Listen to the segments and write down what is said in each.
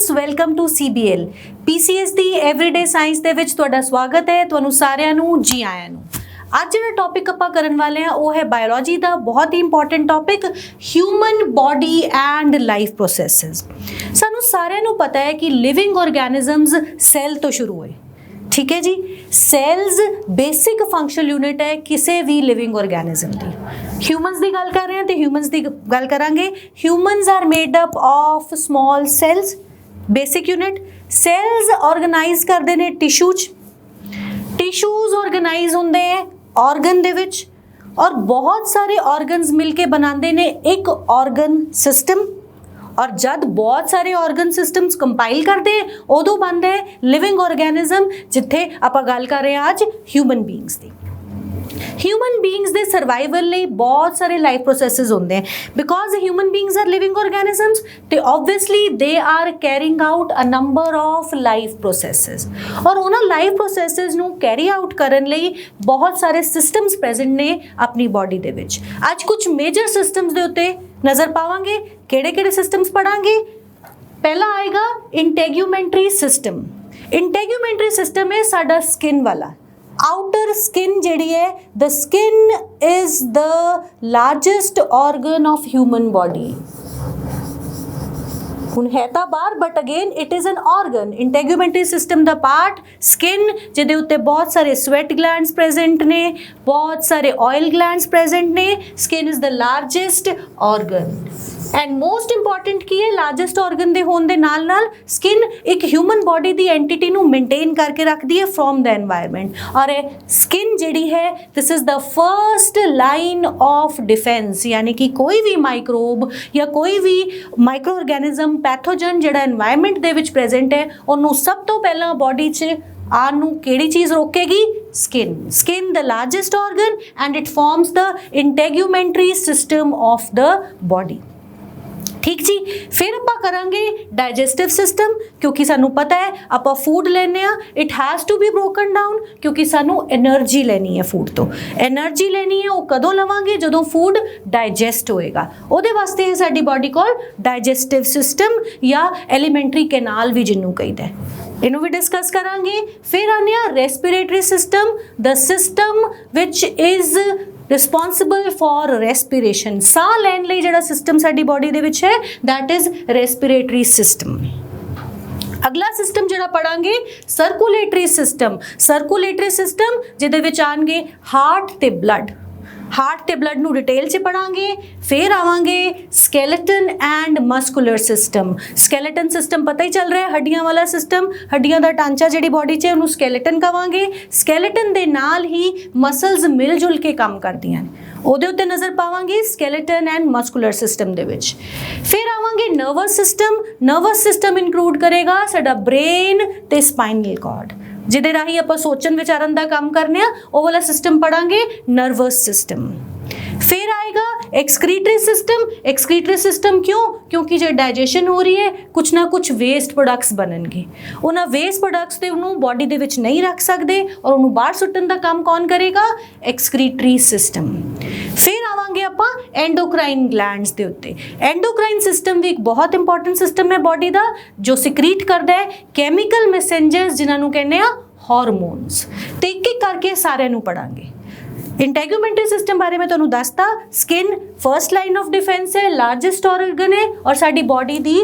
Students welcome to CBL PCS ਦੀ everyday science ਦੇ ਵਿੱਚ ਤੁਹਾਡਾ ਸਵਾਗਤ ਹੈ। ਤੁਹਾਨੂੰ ਸਾਰਿਆਂ ਨੂੰ ਜੀ ਆਇਆਂ ਨੂੰ। ਅੱਜ ਜਿਹੜਾ ਟੌਪਿਕ ਆਪਾਂ ਕਰਨ ਵਾਲੇ ਆ ਉਹ ਹੈ ਬਾਇਓਲੋਜੀ ਦਾ ਬਹੁਤ ਹੀ important topic human body and life processes. ਸਾਨੂੰ ਸਾਰਿਆਂ ਨੂੰ ਪਤਾ ਹੈ ਕਿ ਲਿਵਿੰਗ ਆਰਗੈਨਿਜ਼ਮਸ ਸੈੱਲ ਤੋਂ ਸ਼ੁਰੂ ਹੋਏ, ठीक है जी। सैल्स बेसिक फंक्शनल यूनिट है किसी भी लिविंग ऑर्गेनिज्म की। ह्यूमनस की गल कर रहे हैं तो ह्यूमनस की गल करांगे। Humans are made up of small cells, basic unit. Cells organise करते हैं टिशूज, टिशूज ऑर्गेनाइज होंगे ऑर्गन दे विच, और बहुत सारे ऑर्गनस मिलके बनाते हैं एक ऑर्गन सिस्टम। और जब बहुत सारे ऑर्गन सिस्टम्स कंपाइल करते हैं उदों बनता है लिविंग ऑर्गेनिज्म, जिथे आप गल कर रहे हैं आज ह्यूमन बीइंग्स की। ह्यूमन बीइंग्स दे सर्वाइवल लिए बहुत सारे लाइफ प्रोसैसेस होंगे हैं। Because human beings are living organisms तो obviously they are carrying out a number of life processes, और उन्होंने लाइफ प्रोसैसेस नूं कैरी आउट करन लई बहुत सारे सिस्टम्स प्रेजेंट ने अपनी बॉडी दे विच। अज कुछ मेजर सिस्टम्स दे उत्ते नज़र पावांगे। किहड़े-किहड़े सिस्टम्स पढ़ांगे? पहला आएगा इंटेग्यूमेंट्री सिस्टम। इंटेग्यूमेंट्री सिस्टम है साडा स्किन वाला। आउटर स्किन जिहड़ी है, the skin is the largest organ of human body. हुण है तां बाहर but again it is an organ. Integumentary system दा पार्ट स्किन, जिहदे उत्ते बहुत सारे स्वेट ग्लैंड्स प्रेजेंट ने, बहुत सारे ऑयल ग्लैंड्स प्रेजेंट ने। Skin is the largest organ and most important की है लार्जेस्ट ऑर्गन दे होण दे नाल नाल स्किन एक ह्यूमन बॉडी दी एंटिटी नूं मेनटेन करके रखती है फ्रॉम द एनवायरनमेंट। और स्किन जिहड़ी है this is the first line of defence, यानी कि कोई भी माइक्रोब या कोई भी माइक्रो ऑर्गेनिज्म पैथोजन जिहड़ा एनवायरनमेंट दे विच प्रेजेंट है उन्होंने सब तो पहला बॉडी च आन नूं किहड़ी चीज़ रोकेगी? Skin. Skin the largest organ and it forms the integumentary system of the body. ठीक जी। फिर आप करांगे डाइजेस्टिव सिस्टम, क्योंकि सानू पता है आप फूड लेने it has to be broken down, क्योंकि सानू एनर्जी लेनी है फूड तो। एनर्जी लेनी है वो कदों लवांगे? जदों फूड डाइजेस्ट होएगा। उहदे वास्ते है साडी बॉडी कॉल डाइजेस्टिव सिस्टम या एलीमेंट्री कैनाल भी जिन्नू कहीदा है। इनू भी डिस्कस करांगे। फिर आने respiratory system, the system which is responsible for respiration. साह लैन लई जिहड़ा सिस्टम साडी बॉडी दे विच है दैट इज़ रेस्पिरेटरी सिस्टम। अगला सिस्टम जिहड़ा पढ़ांगे सर्कुलेटरी सिस्टम। सर्कुलेटरी सिस्टम जिहदे विच आउणगे हार्ट ते ब्लड। हार्ट ते ब्लड नूं डिटेल च पढ़ांगे। फिर आवांगे skeleton and muscular system. Skeleton system पता ही चल रहा है हड्डियां वाला सिस्टम। हड्डियां दा ढांचा जिहड़ी बॉडी च उन्होंने स्केलेटन कहांगे। स्केलेटन दे नाल ही मसल्स मिल जुल के काम करदियां ने, ਉਹਦੇ ਉੱਤੇ नज़र पावांगे स्केलेटन एंड मस्कुलर सिस्टम दे विच। फिर आवांगे nervous system. Nervous system include करेगा साडा ब्रेन ते स्पाइनल कॉर्ड, जिहदे राही आपां सोचन विचारन दा काम करने आ, ਉਹ वाला सिस्टम पढ़ांगे नर्वस सिस्टम। फिर आएगा एक्सक्रीटरी सिस्टम। एक्सक्रीटरी सिस्टम क्यों? क्योंकि जो डाइजेशन हो रही है कुछ ना कुछ वेस्ट प्रोडक्ट्स बननगे। उन्होंने वेस्ट प्रोडक्ट्स ते उन्होंने बॉडी दे विच नहीं रख सकते और उन्होंने बाहर सुट्टन का काम कौन करेगा? Excretory system. फिर आवांगे आपां एंडोक्राइन ग्लैंड्स दे उत्ते। एंडोक्राइन सिस्टम भी एक बहुत इंपॉर्टेंट सिस्टम है बॉडी का, जो सिक्रीट करता है कैमिकल मैसेंजर्स जिन्होंने कहने हार्मोन्स। तो एक एक करके सारे नूं पढ़ांगे। इंटेग्यूमेंट्री सिस्टम बारे में तुहानूं दसता। Skin first line of defence है, लार्जेस्ट ऑर्गन है और साडी बॉडी दी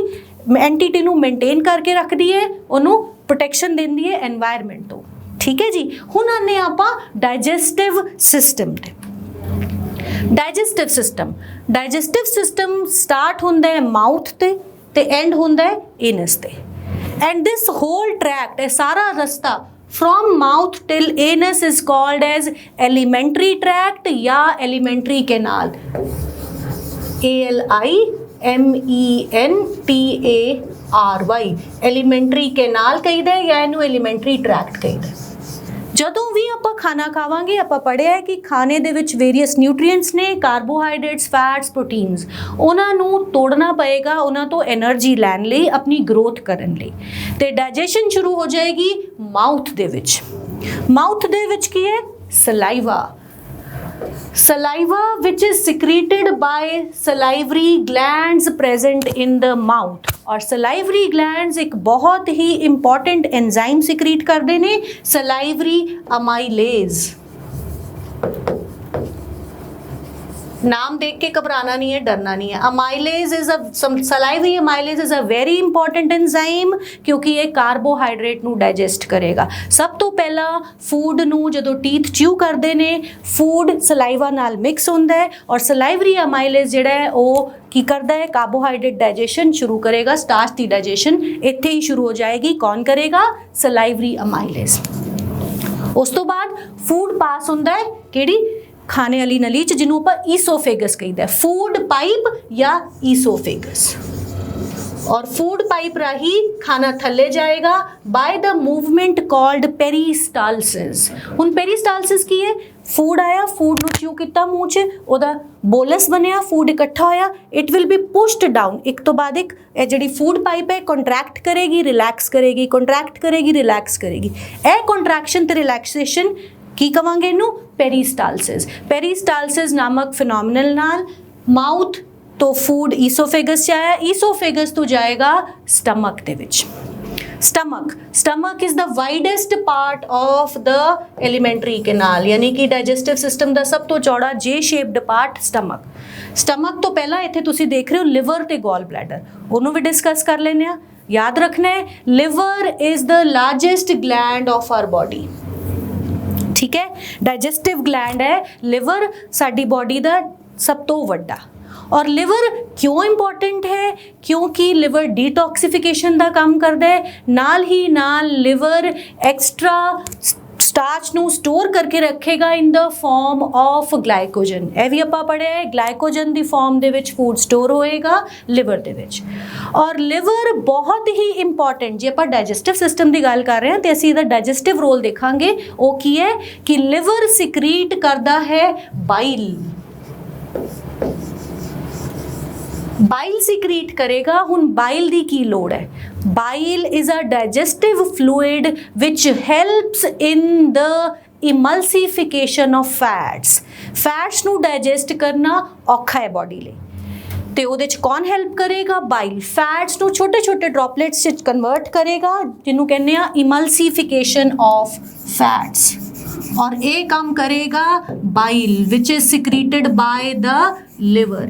एंटिटी नूं मेनटेन करके रखती है, उन्होंने प्रोटेक्शन देंदी है एनवायरनमेंट तो। ठीक है जी। हुण आने आपां डाइजेस्टिव सिस्टम ते। Digestive system, digestive system start हुंदा है माउथ ते एंड हुंदा है एनस ते। एंड दिस होल ट्रैक्ट है सारा रस्ता from mouth till anus is called as alimentary tract या alimentary canal। ALIMENTARY alimentary canal कहीदा है या इनू alimentary tract कहीदा है। ਜਦੋਂ ਵੀ ਆਪਾਂ ਖਾਣਾ ਖਾਵਾਂਗੇ ਆਪਾਂ ਪੜ੍ਹਿਆ ਹੈ ਕਿ ਖਾਣੇ ਦੇ ਵਿੱਚ ਵੇਰੀਅਸ ਨਿਊਟ੍ਰੀਐਂਟਸ ਨੇ, ਕਾਰਬੋਹਾਈਡਰੇਟਸ, ਫੈਟਸ, ਪ੍ਰੋਟੀਨਸ, ਉਹਨਾਂ ਨੂੰ ਤੋੜਨਾ ਪਏਗਾ ਉਹਨਾਂ ਤੋਂ એનર્ਜੀ ਲੈਣ ਲਈ, ਆਪਣੀ ਗਰੋਥ ਕਰਨ ਲਈ। ਤੇ ਡਾਈਜੈਸ਼ਨ ਸ਼ੁਰੂ ਹੋ ਜਾਏਗੀ ਮਾਊਥ ਦੇ ਵਿੱਚ। ਮਾਊਥ ਦੇ ਵਿੱਚ ਕੀ ਹੈ? Saliva. Saliva which is secreted by salivary glands present in the mouth, और salivary glands एक बहुत ही important enzyme secrete करते ने, salivary amylase। नाम देख के घबराना नहीं है, डरना नहीं है। Amylase is salivary amylase is a very important enzyme, क्योंकि ये कार्बोहाइड्रेट ਨੂੰ डाइजेस्ट करेगा। सब तो पहला फूड ਨੂੰ ਜਦੋਂ टीथ च्यू करते ने, फूड सलाइवा नाल मिक्स होंदा है, और सलाइवरी अमाइलेज ਜਿਹੜਾ है ਉਹ की करता है, कार्बोहाइड्रेट डाइजेशन शुरू करेगा, स्टार्च की डाइजेशन ਇੱਥੇ ही शुरू हो जाएगी। कौन करेगा? Salivary amylase. उस तो बाद फूड पास होंदा है ਕਿਹੜੀ? खाने वाली नली च, जिन्हों पर ईसोफेगस कहते हैं, फूड पाइप या ईसोफेगस। और फूड पाइप राही खाना थले जाएगा by the movement called peristalsis. हुण पेरिस्टालसिस की है? फूड आया, फूड नूं च्यू कीता मूँह च, उहदा बोलस बनया, फूड इकट्ठा होया, it will be pushed down, एक तो बाद एक। ये जिहड़ी फूड पाइप है कॉन्ट्रैक्ट करेगी, रिलैक्स करेगी, कॉन्ट्रैक्ट करेगी, रिलैक्स करेगी। यह कॉन्ट्रैक्शन ते रिलैक्सेशन की कवांगे इनू? पेरिस्टालसिस। पेरिस्टालसिस नामक फिनोमिनल नाल माउथ तो फूड ईसोफेगस च आया, ईसोफेगस तो जाएगा स्टमक दे विच। Stomach is the widest part of the elementary canal, यानी कि डाइजेस्टिव सिस्टम का सब तो चौड़ा जे शेप्ड पार्ट स्टमक तो पहला इत्थे तुसी देख रहे हो लिवर ते गॉल ब्लैडर, उन्होंने भी डिस्कस कर लेने आ। याद रखना है, liver is the largest gland of our body. ठीक है, डाइजेस्टिव ग्लैंड है लिवर, साडी बॉडी का सब तो वड्डा। और लिवर क्यों इंपॉर्टेंट है? क्योंकि लिवर डिटॉक्सिफिकेशन का काम करता है, नाल ही नाल लिवर एक्स्ट्रा स्टार्च ਨੂੰ स्टोर करके रखेगा in the form of glycogen. ਇਹ ਵੀ ਆਪਾਂ ਪੜ੍ਹਿਆ ਹੈ, ग्लाइकोजन ਦੀ फॉर्म ਦੇ ਵਿੱਚ फूड स्टोर ਹੋਏਗਾ लिवर ਦੇ ਵਿੱਚ। और लिवर बहुत ही इंपॉर्टेंट, ਜੇ ਆਪਾਂ डाइजेस्टिव सिस्टम की गल कर रहे हैं तो ਅਸੀਂ ਇਹਦਾ डाइजेस्टिव रोल देखांगे। ਉਹ ਕੀ है कि लिवर सिक्रीट करता है बाइल। बाइल सिक्रीट करेगा। हुण बाइल दी की लोड़ है? Bile is a digestive fluid which helps in the emulsification of fats नू डाइजेस्ट करना औखा है बॉडी लिए, तो ਉਹਦੇ 'ਚ कौन हेल्प करेगा? बाइल। फैट्स ਨੂੰ छोटे छोटे ड्रॉपलेट्स 'ਚ कन्वर्ट करेगा, जिन्हों कहने आ इमल्सिफिकेशन ऑफ फैट्स, और ये काम करेगा bile which is secreted by the liver.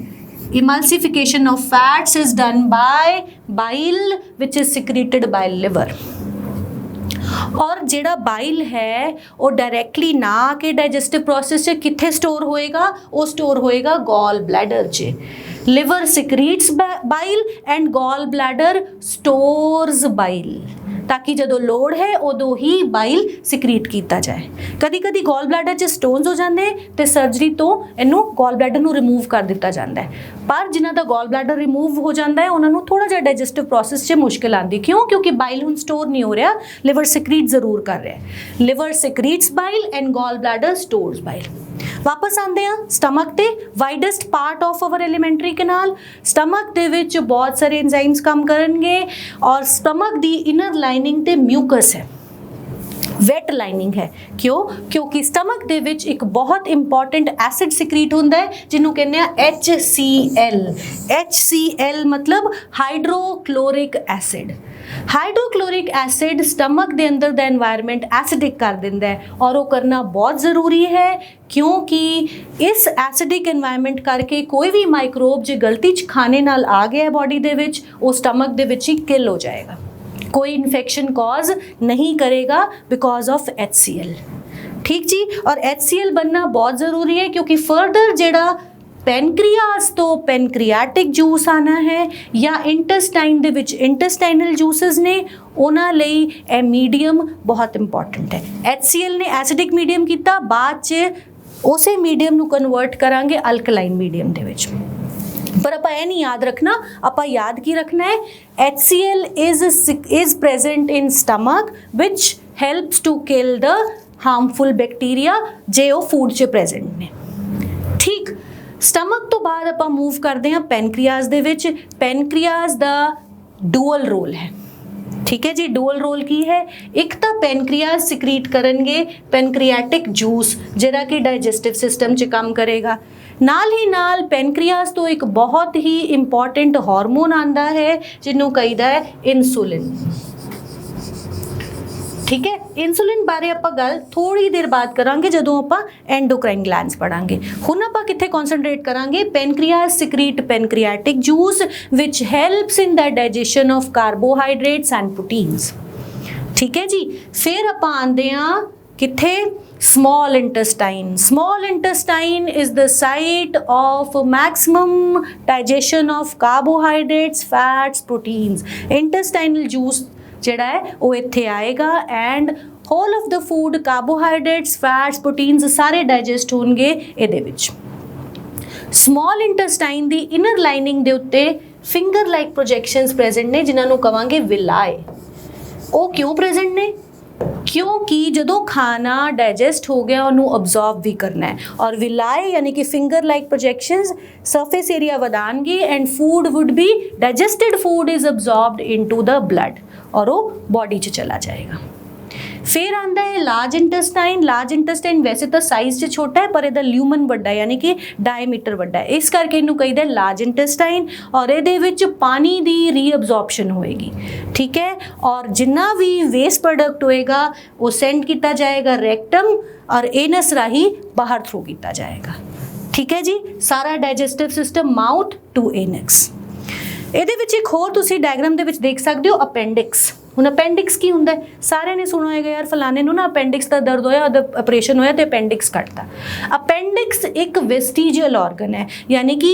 Emulsification of fats is done by bile which is secreted by liver। और जेड़ा बाइल है वो डायरेक्टली ना आके डाइजेस्टिव प्रोसेस से किथे स्टोर होएगा? वो स्टोर होएगा गॉल ब्लैडर च। Liver secretes bile and gall bladder stores bile, ताकि जदों लोड़ है उदों ही बाइल सिक्रीट किया जाए। कदी कदी गॉल ब्लैडर च स्टोन्स हो जाते हैं तो सर्जरी तो इनू गॉल ब्लैडर नू रिमूव कर दिता जाता है, पर जिन्हां दा गॉल ब्लैडर रिमूव हो जाता है उन्होंने थोड़ा जिहा डाइजेस्टिव प्रोसेस से मुश्किल आती। क्यों? क्योंकि बाइल हुण स्टोर नहीं हो रहा, लिवर सिक्रीट जरूर कर रहा है। Liver secretes bile and gall bladder stores bile. वापस आते हैं स्टमक ते, widest part of our alimentary canal. Stomach दे विच बहुत सारे एंजाइम्स काम करेंगे, और स्टमक दी इनर लाइनिंग ते म्यूकस है, वेट लाइनिंग है। क्यों? क्योंकि स्टमक दे विच एक बहुत इंपॉर्टेंट एसिड सिक्रीट होंदा है जिन्हों कहने HCl। HCl मतलब hydrochloric acid. Hydrochloric acid stomach के अंदर द एनवायरनमेंट एसिडिक कर दिंदा है, और वो करना बहुत ज़रूरी है, क्योंकि इस एसिडिक एनवायरनमेंट करके कोई भी माइक्रोब जो गलती च खाने नाल आ गया बॉडी दे विच, वो स्टमक दे विच ही किल हो जाएगा, कोई इन्फेक्शन कॉज नहीं करेगा बिकॉज ऑफ HCl। ठीक जी, और HCl बनना बहुत ज़रूरी है, क्योंकि फर्दर जेड़ा पैनक्रियाज तो पैनक्रियाटिक जूस आना है, या intestine they which intestinal juices ने, उन्हां लई ए मीडियम बहुत इंपॉर्टेंट है। HCl ने एसिडिक मीडियम किया, बाद च उसे मीडियम नू कन्वर्ट करांगे अल्कलाइन मीडियम दे विच। पर आप यह नहीं याद रखना, आप याद की रखना है HCl is present in stomach which helps to kill the harmful bacteria जे वो फूड च प्रेजेंट ने। ठीक, स्टमक तो बाद आप मूव करते हैं पैनक्रियाज दे विच। पैनक्रियाज दा डुअल रोल है। ठीक है जी। डुअल रोल की है, एक तो पैनक्रियाज सिक्रीट करनगे पैनक्रियाटिक जूस जिहड़ा कि डाइजेस्टिव सिस्टम च काम करेगा। नाल ही नाल पैनक्रियाज तो एक बहुत ही इंपॉर्टेंट हार्मोन आंदा है जिन्हों कहीदा है इंसुलिन। ठीक है, इंसुलिन बारे आपां गल थोड़ी देर बाद करांगे जदों आपां एंडोक्राइन ग्लैंड्स पढ़ांगे। हुण आपां कित्थे कॉन्सनट्रेट करांगे, pancreas secrete pancreatic juice which helps in the digestion of carbohydrates and proteins. ठीक है जी। फिर आपां आंदे आ कित्थे, small intestine. Small intestine is the site of maximum digestion of carbohydrates fats proteins. Intestinal juice जिहड़ा है वो इत्थे आएगा and whole of the food carbohydrates fats proteins सारे डाइजेस्ट होणगे इहदे विच। स्मॉल इंटेस्टाइन दी इनर लाइनिंग दे उत्ते फिंगर लाइक प्रोजैक्शनस प्रेजेंट ने जिन्हां नूं कवांगे विलाई। वो क्यों प्रेजेंट ने, क्योंकि जदों खाना डाइजेस्ट हो गया उन्होंने अब्जॉर्ब भी करना है और विलाई यानी कि finger like projections surface area वधाएंगे and food would be digested food is absorbed into the blood और वो बॉडी च चला जाएगा। फिर आंदा है लार्ज इंटेस्टाइन। लार्ज इंटेस्टाइन वैसे तो साइज च छोटा है पर इहदा ल्यूमन वड्डा यानी कि डायमीटर वड्डा है, इस करके इनू कहीदा लार्ज इंटेस्टाइन और इहदे विच पानी दी रीअब्जॉर्प्शन होएगी। ठीक है, और जिन्ना भी वेस्ट प्रोडक्ट होएगा वो सेंड किया जाएगा रेक्टम और एनस राही बाहर थ्रू किया जाएगा। ठीक है जी, सारा digestive system mouth to anus. ਇਹਦੇ ਵਿੱਚ ਇੱਕ ਹੋਰ ਤੁਸੀਂ ਡਾਇਗਰਾਮ ਦੇ ਵਿੱਚ ਦੇਖ ਸਕਦੇ ਹੋ ਅਪੈਂਡਿਕਸ। ਹੁਣ ਅਪੈਂਡਿਕਸ ਕੀ ਹੁੰਦਾ ਹੈ, ਸਾਰਿਆਂ ਨੇ ਸੁਣਿਆ ਹੋਏਗਾ ਯਾਰ ਫਲਾਣੇ ਨੂੰ ਨਾ ਅਪੈਂਡਿਕਸ ਦਾ ਦਰਦ ਹੋਇਆ, ਉਹਦਾ ਆਪਰੇਸ਼ਨ ਹੋਇਆ ਤੇ ਅਪੈਂਡਿਕਸ ਕੱਟਤਾ। ਅਪੈਂਡਿਕਸ ਇੱਕ ਵੈਸਟੀਜੀਅਲ ਆਰਗਨ ਹੈ, ਯਾਨੀ ਕਿ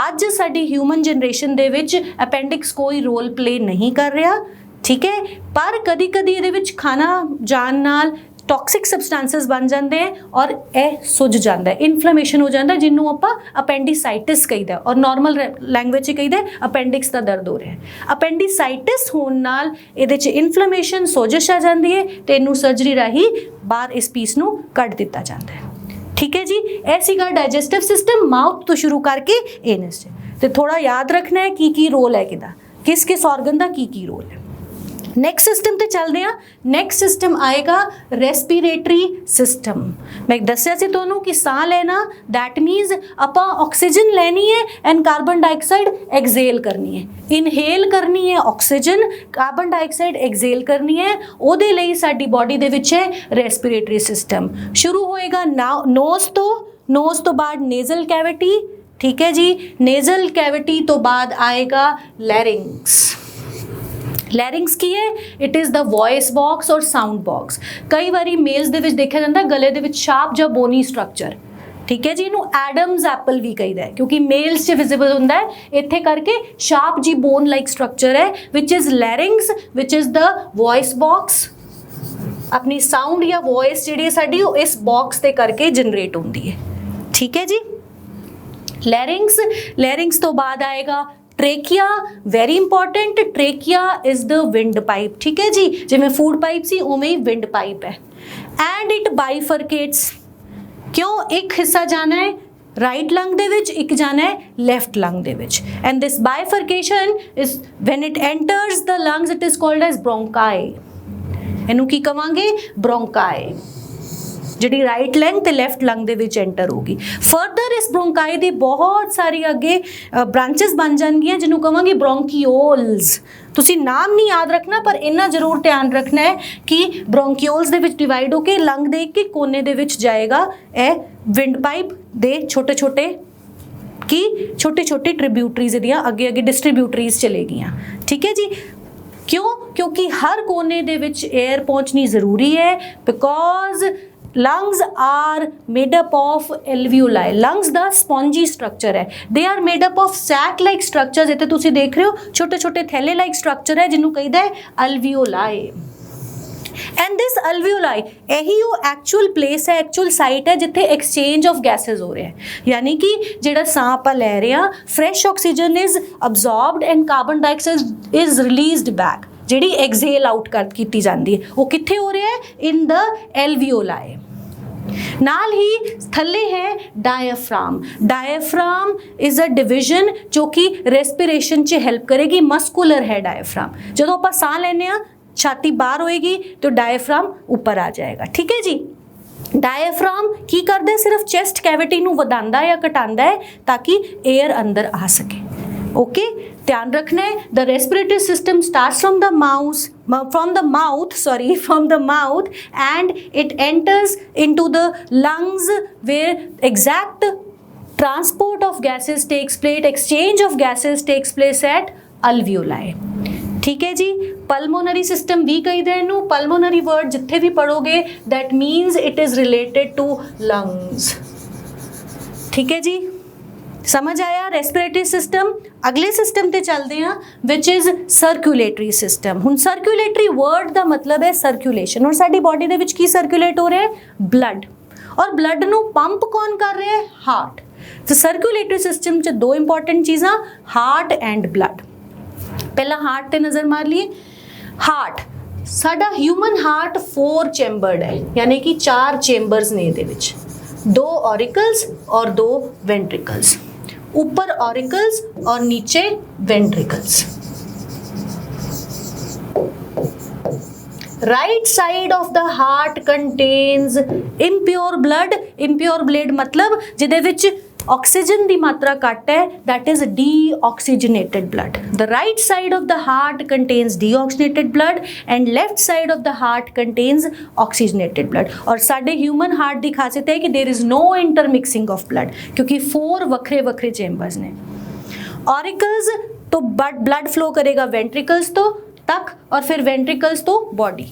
ਅੱਜ ਸਾਡੀ ਹਿਊਮਨ ਜਨਰੇਸ਼ਨ ਦੇ ਵਿੱਚ ਅਪੈਂਡਿਕਸ ਕੋਈ ਰੋਲ ਪਲੇ ਨਹੀਂ ਕਰ ਰਿਹਾ। ਠੀਕ ਹੈ, ਪਰ ਕਦੀ ਕਦੀ ਇਹਦੇ ਵਿੱਚ ਖਾਣਾ ਜਾਣ ਨਾਲ टॉक्सिक सबसटेंसेस बन जाते हैं और यह सुज जाता है, इन्फ्लेमेशन हो जाता है जिन्हों आप अपेंडिसाइटिस कहीदा और नॉर्मल लैंग्वेज कहीदा अपेंडिक्स का दर्द हो रहा है। अपेंडिसाइटिस होने नाल इहदे च इन्फ्लेमेशन सोजिश आ जाती है तो इनू सर्जरी राही बाहर इस पीस नू कट दिता जाता है। ठीक है जी, यह सीगा डाइजेस्टिव सिस्टम माउथ तो शुरू करके एनस तो थोड़ा याद रखना है की रोल है किदा, किस किस ऑर्गन का की रोल है। नैक्सट सिस्टम ते चलते हैं। नैक्सट सिस्टम आएगा रेस्पिरेटरी सिस्टम। मैं दसिया सी तुहानूं कि साह लेना दैट मीनस आपां ऑक्सीजन लैनी है एंड कार्बन डाइऑक्साइड एक्सेल करनी है। इनहेल करनी है ऑक्सीजन, कार्बन डाइऑक्साइड एक्सेल करनी है, उहदे लई साडी बॉडी दे विच है रेस्पिरेटरी सिस्टम। शुरू होएगा नोज तो बाद नेजल कैविटी। ठीक है जी, नेजल कैविटी तो बाद आएगा लैरिंग्स। लैरिंग्स की है, it is the voice box और साउंड बॉक्स। कई बारी मेल्स दे विच देखा जाता है गले दे विच शार्प या बोनी स्ट्रक्चर। ठीक है जी, इनू एडम्स एप्पल भी कहीदा है क्योंकि मेल्स च विजिबल होंदा है, इत्थे करके शार्प जी बोन लाइक स्ट्रक्चर है which is larynx which is the voice box. अपनी साउंड या वॉइस जी साडी इस बॉक्स ते करके जनरेट होंदी है। ठीक है जी, लैरिंग्स तो बाद आएगा trachea. Very important, trachea is the wind pipe. ठीक है जी, जिमें फूड पाइप सी उमें ही विंड पाइप है एंड इट बाइफरकेट्स। क्यों, एक हिस्सा जाना है राइट लंग दे विच, एक जाना है लैफ्ट लंग दे विच and this bifurcation is when it enters the lungs it is called as bronchi. इनू की कवांगे ब्रोंकाई, जिहड़ी राइट लंग ते लैफ्ट लंग दे विच एंटर होगी। फर्दर इस ब्रोंकाई दी बहुत सारी अगे ब्रांचेस बन जाएंगियां जिन्हों कहांगे ब्रोंकियोल्स। तुसी नाम नहीं याद रखना पर इन्ना जरूर ध्यान रखना है कि ब्रोंकियोल्स दे विच डिवाइड होके लंग दे के कोने दे विच जाएगा ए विंड पाइप दे छोटे छोटे ट्रिब्यूटरीज दियां अगे अगे डिस्ट्रीब्यूटरीज चलेगियां। ठीक है जी, क्यों, क्योंकि हर कोने दे विच एयर पहुंचनी जरूरी है because lungs are made up of alveoli। lungs दा spongy structure है, they are made up of sac like structures। इत्थे तुसी देख रहे हो छोटे छोटे थैले like structure है जिन्हों कहीदा है alveoli। एंड दिस alveoli यही वो एक्चुअल प्लेस है, एक्चुअल साइट है जिथे एक्सचेंज ऑफ गैसेज हो रहे हैं, यानी कि जिहड़ा साह आपां लै रहे हां fresh oxygen is absorbed and carbon dioxide is released back, जिहड़ी एक्सेल आउट की जाती है वो कित्थे हो रहा है इन द एल्वियोलाई। नाल ही थल्ले है diaphragm. Diaphragm is a division जो कि रेस्पिरेशन च हेल्प करेगी, मस्कुलर है डायफ्राम। जो आप साह लैने छाती बाहर होएगी तो डायफ्राम ऊपर आ जाएगा। ठीक है जी। डायफ्राम की करता है, सिर्फ चेस्ट कैविटी नू वधांदा या घटांदा है ताकि एयर अंदर आ सके। ओके, ध्यान रखना है। The respiratory system starts from the mouth and it enters into the lungs where exact transport of gases takes place, exchange of gases takes place at alveoli. ठीक है जी। पल्मोनरी सिस्टम भी कही दे नू, पल्मोनरी वर्ड जिथे भी पढ़ोगे that means it is related to lungs. ठीक है जी, समझ आया रेस्पिरेटरी सिस्टम। अगले सिस्टम ते चलते हैं विच इज सर्कुलेटरी सिस्टम। हुण सर्कुलेटरी वर्ड का मतलब है सर्कुलेशन, और साडी बॉडी दे विच की सर्कुलेट हो रहा है, ब्लड, और ब्लड नू पंप कौन कर रहा है, हार्ट। तो सर्कुलेटरी सिस्टम च दो इंपॉर्टेंट चीज़ां, हार्ट एंड ब्लड। पहला हार्ट ते नज़र मार लिए। हार्ट साडा ह्यूमन हार्ट 4 चैम्बर्ड है, यानी कि 4 चैम्बर्स ने इहदे विच, 2 ऑरिकल्स और 2 वेंट्रिकल्स, ऊपर ऑरिकल्स और नीचे ventricles. Right side of the heart contains impure blood. Impure blood मतलब जिहदे विच ऑक्सीजन की मात्रा घट है, that is deoxygenated blood. The right side of the heart contains deoxygenated blood and left side of the heart contains oxygenated blood. और साडे human heart की खासियत है कि there is no intermixing of blood, क्योंकि 4 वक्रे वक्रे चैम्बर्स ने। ऑरिकल्स तो ब्लड फ्लो करेगा वेंट्रिकल्स तो तक और फिर वेंट्रिकल्स तो बॉडी,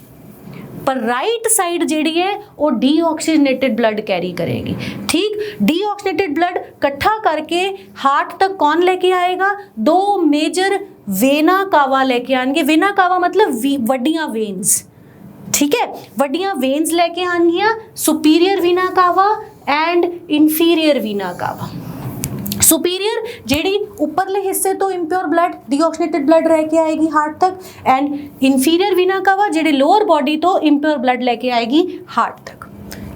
पर राइट साइड जिहड़ी है वो डीऑक्सीजनेटेड ब्लड कैरी करेगी। ठीक, डीऑक्सीजनेटेड ब्लड इकट्ठा करके हार्ट तक कौन लेके आएगा, 2 मेजर वेना कावा लेके आएंगे। वेना कावा मतलब वड्डियां वेन्स। ठीक है, वड्डियां वेन्स लेके आएंगियां, सुपीरियर वीना कावा एंड इंफीरियर वीना कावा। सुपीरियर जेडी उपरले हिस्से तो इम्प्योर ब्लड डीऑक्सीजनेटेड ब्लड रह के आएगी हार्ट तक, एंड इंफीरियर वीना कावा जेडी लोअर बॉडी तो इम्प्योर ब्लड लेके आएगी हार्ट तक।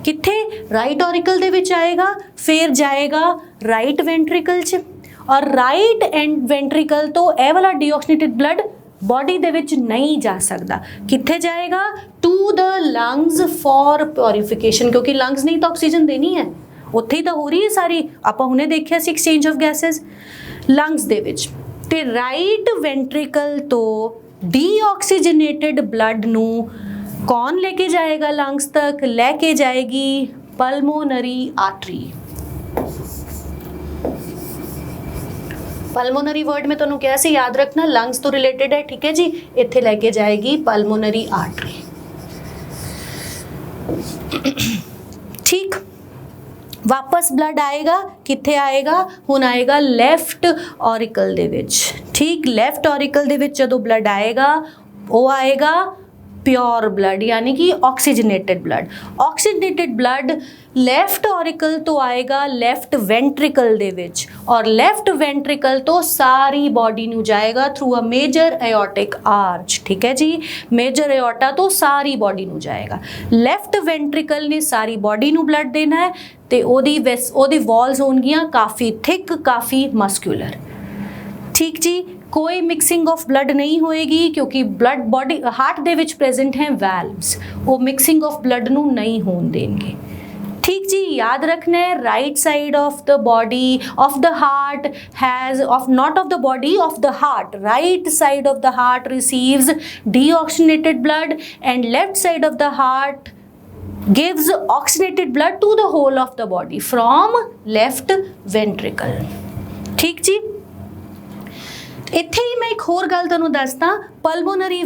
किथे, राइट ऑरिकल दे विच आएगा, फिर जाएगा राइट वेंट्रिकल च, और राइट एंड वेंट्रिकल तो ए वाला डीऑक्सीजनेटेड ब्लड बॉडी दे विच नहीं जा सकता। किथे जाएगा, to the lungs for purification, क्योंकि लंग्स नहीं तो ऑक्सीजन देनी है, उत्थे ही तो हो रही है सारी, आपां हुणे देखिया सी एक्सचेंज ऑफ गैसेस लंग्स दे विच। ते राइट वेंट्रिकल तो डीऑक्सीजनेटेड ब्लड नू कौन लेके जाएगा लंग्स तक, लेके जाएगी पल्मोनरी आर्टरी। पल्मोनरी वर्ड में तुहानूं क्या सी याद रखना, लंग्स तो रिलेटेड है। ठीक है जी, इत्थे लेके जाएगी पल्मोनरी आर्टरी। ठीक, वापस ब्लड आएगा, किथे आएगा, हुण आएगा लैफ्ट ऑरिकल दे विच। ठीक, लैफ्ट ऑरिकल दे विच जदों ब्लड आएगा वो आएगा प्योर ब्लड, यानी कि oxygenated blood. Oxygenated blood left auricle तो आएगा लैफ्ट वेंट्रिकल दे विच, और लैफ्ट वेंट्रिकल तो सारी बॉडी नू जाएगा through a major aortic arch. ठीक है जी, मेजर एओर्टा तो सारी बॉडी नू जाएगा। लैफ्ट वेंट्रिकल ने सारी बॉडी नू ब्लड देना है, ते ओदी वॉल्स होणगियां काफ़ी थिक, काफ़ी मस्कुलर। ठीक जी, कोई मिक्सिंग ऑफ ब्लड नहीं होएगी, क्योंकि ब्लड बॉडी हार्ट दे विच प्रेजेंट हैं वैल्व्स, वो मिक्सिंग ऑफ ब्लड नू नहीं होने देंगे। ठीक जी, याद रखना है, right side of the body of the heart has of not of the body of the heart, right side of the heart receives deoxygenated blood and left side of the heart gives oxygenated blood to the whole of the body from left ventricle। ठीक जी, इत्थे ही मैं एक होर गल तुहानूं दसदा, pulmonary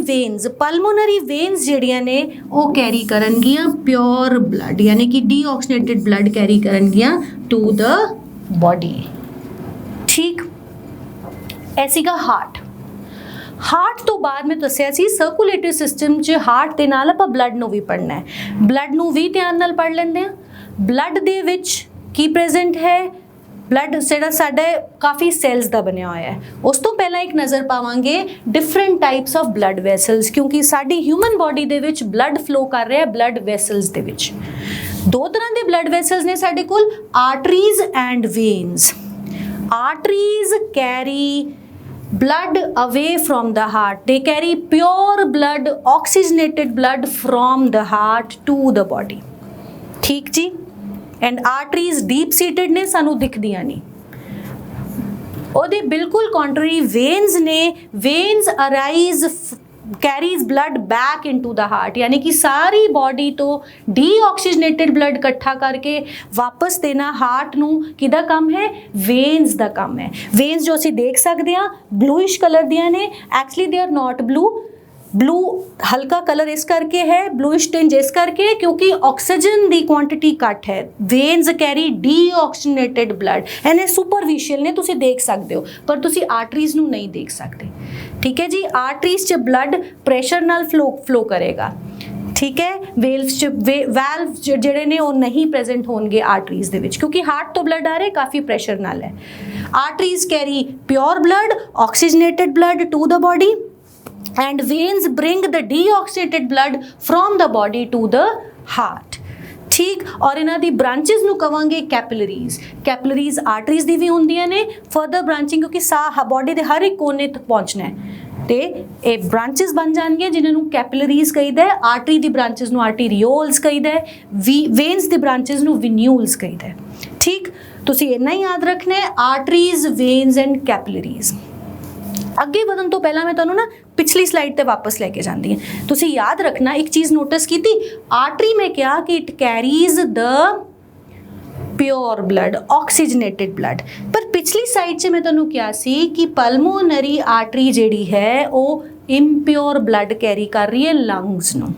veins जिहड़ियां ने वो कैरी करनगियां प्योर ब्लड, यानी कि डीऑक्सीजनेटेड ब्लड कैरी करनगियां टू द बॉडी। ठीक, ऐसी का हार्ट तो बाद में दस्सिया सी सर्कुलेटरी सिस्टम च हार्ट दे नाल आपां ब्लड नूं भी पढ़ना है, ब्लड नूं भी ध्यान नाल पढ़ लैंदे आ। ब्लड दे विच की प्रेजेंट है, ब्लड जिहड़ा साडे काफ़ी सैल्स दा बनिया होया है। उस तो पहला एक नज़र पावांगे different types of blood vessels, क्योंकि साडी ह्यूमन बॉडी दे विच ब्लड फ्लो कर रहा है ब्लड वैसल्स दे विच। 2 तरह के ब्लड वैसल्स ने साडे कोल, arteries and veins. Arteries carry blood away from the heart. They carry pure blood, oxygenated blood from the heart to the body. ठीक जी. And arteries deep seated ने सानू दिखदियां नहीं. ਉਹਦੇ ਬਿਲਕੁਲ contrary veins ਨੇ. veins arise carries blood back into the heart, यानी कि सारी बॉडी तो डीऑक्सीजनेटेड ब्लड इकट्ठा करके वापस देना हार्ट ਨੂੰ ਕਿਹਦਾ ਕੰਮ ਹੈ? veins ਦਾ ਕੰਮ ਹੈ. veins ਜੋ ਅਸੀਂ ਦੇਖ ਸਕਦੇ ਹਾਂ bluish ਕਲਰ ਦੀਆਂ ਨੇ. actually they are not blue. Blue हल्का कलर इस करके है, ब्लूइश टिंज इस करके क्योंकि ऑक्सीजन ਦੀ ਕੁਆਂਟੀਟੀ ਘੱਟ ਹੈ. ਵੇਨਸ ਕੈਰੀ ਡੀਆਕਸੀਜਨੇਟਡ ਬਲੱਡ ਐਂਡ ਇਹ ਸੁਪਰਫੀਸ਼ੀਅਲ ਨੇ, ਤੁਸੀਂ ਦੇਖ ਸਕਦੇ ਹੋ ਪਰ ਤੁਸੀਂ ਆਰਟਰੀਜ਼ ਨੂੰ ਨਹੀਂ ਦੇਖ ਸਕਦੇ. ਠੀਕ ਹੈ ਜੀ. ਆਰਟਰੀਜ਼ 'ਚ ਬਲੱਡ ਪ੍ਰੈਸ਼ਰ ਨਾਲ ਫਲੋ ਕਰੇਗਾ. ਠੀਕ ਹੈ. ਵੈਲਵ ਜਿਹੜੇ ਨੇ ਉਹ ਨਹੀਂ ਪ੍ਰੈਜ਼ੈਂਟ ਹੋਣਗੇ ਆਰਟਰੀਜ਼ ਦੇ ਵਿੱਚ ਕਿਉਂਕਿ ਹਾਰਟ ਤੋਂ ਬਲੱਡ ਆ ਰਿਹਾ ਕਾਫੀ ਪ੍ਰੈਸ਼ਰ ਨਾਲ ਹੈ. Arteries carry pure blood, oxygenated blood to the body, and veins bring the deoxygenated blood from the body to the heart. ठीक. और इन्हां दी ब्रांचेस नूं कवांगे कैपिलरीज. कैपिलरीज आर्टरीज दी भी हुंदियां ने. फर्दर ब्रांचिंग क्योंकि साह बॉडी दे हर एक कोने तक पहुंचना है ते ਇਹ ब्रांचेस बन जाएंगे जिन्हां नूं कैपिलरीज कहीदा है. आर्टरी दी ब्रांचेस नूं आर्टीरियोल्स कहीदा है. वेन्स दी ब्रांचेस नूं वेन्यूल्स कहीदा है. ठीक. तुसीं इन्ना ही याद रखना है आर्टरीज, वेन्स एंड कैपिलरीज. ਅੱਗੇ ਵਧਣ ਤੋਂ ਪਹਿਲਾਂ ਮੈਂ ਤੁਹਾਨੂੰ ਨਾ ਪਿਛਲੀ ਸਲਾਈਡ ਤੇ ਵਾਪਸ ਲੈ ਕੇ ਜਾਂਦੀ ਹਾਂ. ਤੁਸੀਂ ਯਾਦ ਰੱਖਣਾ ਇੱਕ ਚੀਜ਼ ਨੋਟਿਸ ਕੀਤੀ. ਆਰਟਰੀ ਮੈਂ ਕਿਹਾ ਕਿ it carries the pure blood, oxygenated blood. ਪਰ ਪਿਛਲੀ ਸਾਈਡ 'ਚ ਮੈਂ ਤੁਹਾਨੂੰ ਕਿਹਾ ਸੀ ਕਿ ਪਲਮੋਨਰੀ ਆਰਟਰੀ ਜਿਹੜੀ ਹੈ ਉਹ ਇੰਪਿਓਰ ਬਲੱਡ ਕੈਰੀ ਕਰ ਰਹੀ ਹੈ ਲੰਗਸ ਨੂੰ.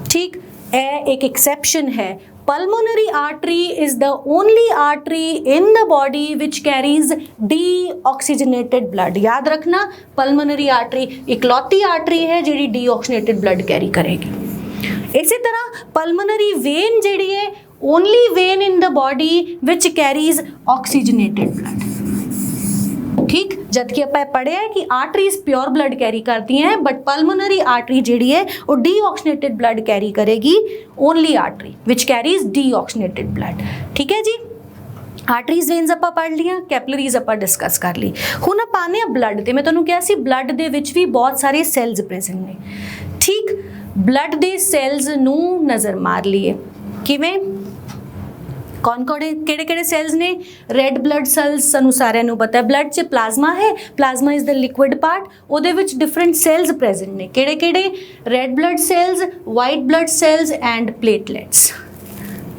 ਠੀਕ. ਇਹ ਇੱਕ ਐਕਸੈਪਸ਼ਨ ਹੈ. Pulmonary artery is the only artery in the body which carries deoxygenated blood. याद रखना pulmonary artery इकलौती artery है जिहड़ी deoxygenated blood carry करेगी. इसी तरह pulmonary vein जिहड़ी है only vein in the body which carries oxygenated blood. ठीक. जबकि ਆਪਾਂ पढ़िया है कि आर्टरीज प्योर ब्लड कैरी करती हैं बट पल्मोनरी आर्टरी जिहड़ी है वो डीऑक्सीजनेटेड ब्लड कैरी करेगी. Only artery which carries deoxygenated blood. ठीक है जी. आर्टरीज वेन्स ਆਪਾਂ पढ़ लिया, कैपिलरीज ਆਪਾਂ डिस्कस कर ली. ਹੁਣ ਆਪਾਂ ਆਨੇ ਆ ब्लड ਤੇ. मैं ਤੁਹਾਨੂੰ ਕਿਹਾ ਸੀ ब्लड ਦੇ ਵਿੱਚ ਵੀ ਬਹੁਤ ਸਾਰੇ ਸੈਲਸ ਪ੍ਰੈਜ਼ੈਂਟ ਨੇ. ਠੀਕ. ब्लड ਦੇ ਸੈਲਸ ਨੂੰ ਨਜ਼ਰ ਮਾਰ ਲਈਏ ਕਿਵੇਂ. कौन ਕਿਹੜੇ ਕਿਹੜੇ ਸੈਲਸ ਨੇ? ਰੈੱਡ ਬਲੱਡ ਸੈਲਸ ਸਾਨੂੰ ਸਾਰਿਆਂ ਨੂੰ ਪਤਾ ਹੈ. ਬਲੱਡ 'ਚ ਪਲਾਜ਼ਮਾ ਹੈ. Plasma is the liquid part. ਉਹਦੇ ਵਿੱਚ ਡਿਫਰੈਂਟ ਸੈਲਸ ਪ੍ਰੈਜ਼ੈਂਟ ਨੇ. ਕਿਹੜੇ ਕਿਹੜੇ? Red blood cells, white blood cells and platelets.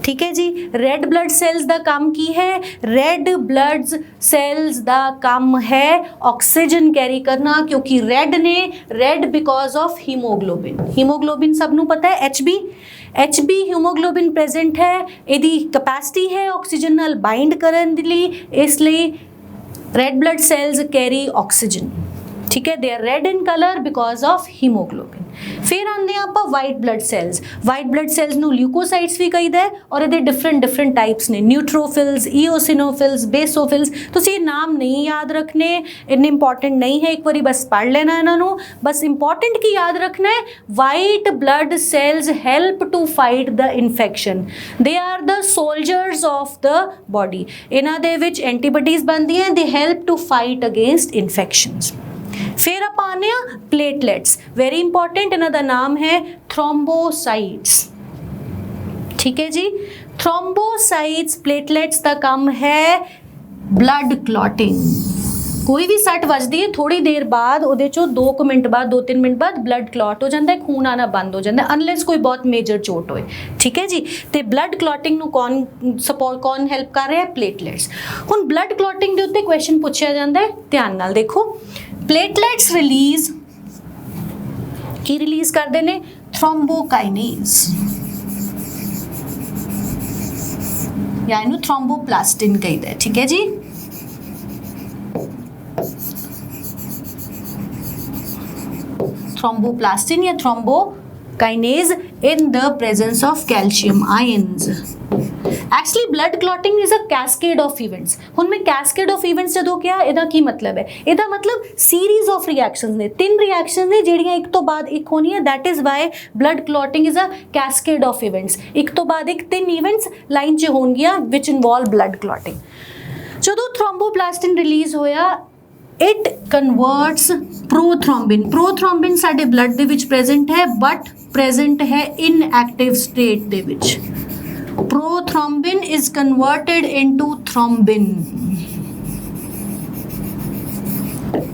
ਠੀਕ ਹੈ ਜੀ. ਰੈੱਡ ਬਲੱਡ ਸੈਲਸ ਦਾ ਕੰਮ ਕੀ ਹੈ? ਰੈੱਡ ਬਲੱਡ ਸੈਲਸ ਦਾ ਕੰਮ ਹੈ ਆਕਸੀਜਨ ਕੈਰੀ ਕਰਨਾ ਕਿਉਂਕਿ ਰੈੱਡ ਨੇ. Red because of haemoglobin. Haemoglobin ਸਭ ਨੂੰ ਪਤਾ ਹੈ HB ਹੀਮੋਗਲੋबिन ਪ੍ਰੈਜ਼ੈਂਟ ਹੈ. ਇਹਦੀ ਕਪੈਸਿਟੀ ਹੈ ਆਕਸੀਜਨ ਨਾਲ ਬਾਈਂਡ ਕਰਨ ਦੇ ਲਈ. ਇਸ ਲਈ red blood cells carry oxygen. ठीक है. They are red in colour because of haemoglobin. फिर आते हैं आप white blood cells. White blood cells नूं ल्यूकोसाइट्स भी कहीदा है और ये डिफरेंट टाइप्स ने. Neutrophils, eosinophils, basophils. तुसीं नाम नहीं याद रखने, इन्ने इंपॉर्टेंट नहीं है. एक बारी बस पढ़ लेना इन्हों. बस इंपॉर्टेंट की याद रखना है white blood cells help to fight the infection. They are the soldiers of the body. इन्हां दे विच एंटीबॉडीज बनदियां. They help to fight against infections. फिर आप आने प्लेटलेट्स. Very important. इन्हां दा नाम है थ्रोम्बोसाइट्स. ठीक है जी. थ्रोम्बोसाइट्स प्लेटलेट्स का काम है ब्लड क्लॉटिंग. कोई भी सट वजदी है थोड़ी देर बाद ਉਹਦੇ ਚੋਂ 2 ਮਿੰਟ ਬਾਅਦ 2-3 ਮਿੰਟ ਬਾਅਦ ਬਲੱਡ ਕਲॉट ਹੋ ਜਾਂਦਾ ਹੈ. ਖੂਨ ਆਣਾ ਬੰਦ ਹੋ ਜਾਂਦਾ ਹੈ ਅਨਲੈਸ ਕੋਈ ਬਹੁਤ ਮੇਜਰ ਚੋਟ ਹੋਏ. ਠੀਕ ਹੈ ਜੀ. ਤੇ ਬਲੱਡ ਕਲॉटिंग ਨੂੰ ਕੌਣ ਹੈਲਪ ਕਰ ਰਿਹਾ ਹੈ? ਪਲੇਟਲੈਟਸ. ਹੁਣ ਬਲੱਡ ਕਲॉटिंग ਦੇ ਉੱਤੇ ਕੁਐਸਚਨ ਪੁੱਛਿਆ ਜਾਂਦਾ ਹੈ. ਧਿਆਨ ਨਾਲ ਦੇਖੋ. प्लेटलेट्स रिलीज की रिलीज करते हैं थ्रोम्बोकाइनेज या इनू थ्रोम्बोप्लास्टिन कहते हैं. ठीक है जी. थ्रोम्बोप्लास्टिन या thrombokinase in the presence of calcium ions. Actually blood clotting is a cascade of events. ਹੁਣ ਮੈਂ cascade of events ਜਦੋਂ ਕਿਹਾ ਇਹਦਾ ਕੀ ਮਤਲਬ ਹੈ? ਇਹਦਾ ਮਤਲਬ series of reactions ਨੇ. 3 reactions ਨੇ ਜਿਹੜੀਆਂ ਇੱਕ ਤੋਂ ਬਾਅਦ ਇੱਕ ਹੋਣੀ ਹੈ. that is why blood clotting is a cascade of events. ਇੱਕ ਤੋਂ ਬਾਅਦ ਇੱਕ 3 events ਲਾਈਨ 'ਚ ਹੋਣਗੀਆਂ which involve blood clotting. ਜਦੋਂ ਥ੍ਰੋम्बोप्लास्टिन ਰਿਲੀਜ਼ ਹੋਇਆ इट कन्वर्ट्स प्रोथ्रोम्बिन। प्रोथ्रोम्बिन साडे ब्लड दे विच प्रेजेंट है बट प्रेजेंट है inactive state they which. Prothrombin is converted into thrombin.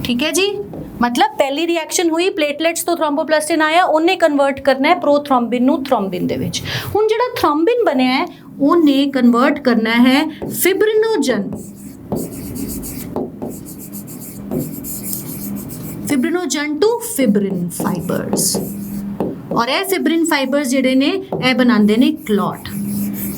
ठीक है जी, मतलब पहली रिएक्शन हुई प्लेटलेट्स तो थ्रोम्बोप्लास्टिन आया, उन्हें कन्वर्ट करना है प्रोथ्रोम्बिन नू थ्रोम्बिन दे विच। हुण जिहड़ा थ्रोम्बिन बनया है उन्हें कन्वर्ट करना है fibrinogen, fibrinogen to fibrin fibres. और यह फिब्रिन फाइबर्स जिहड़े ने यह बनाते ने क्लॉट।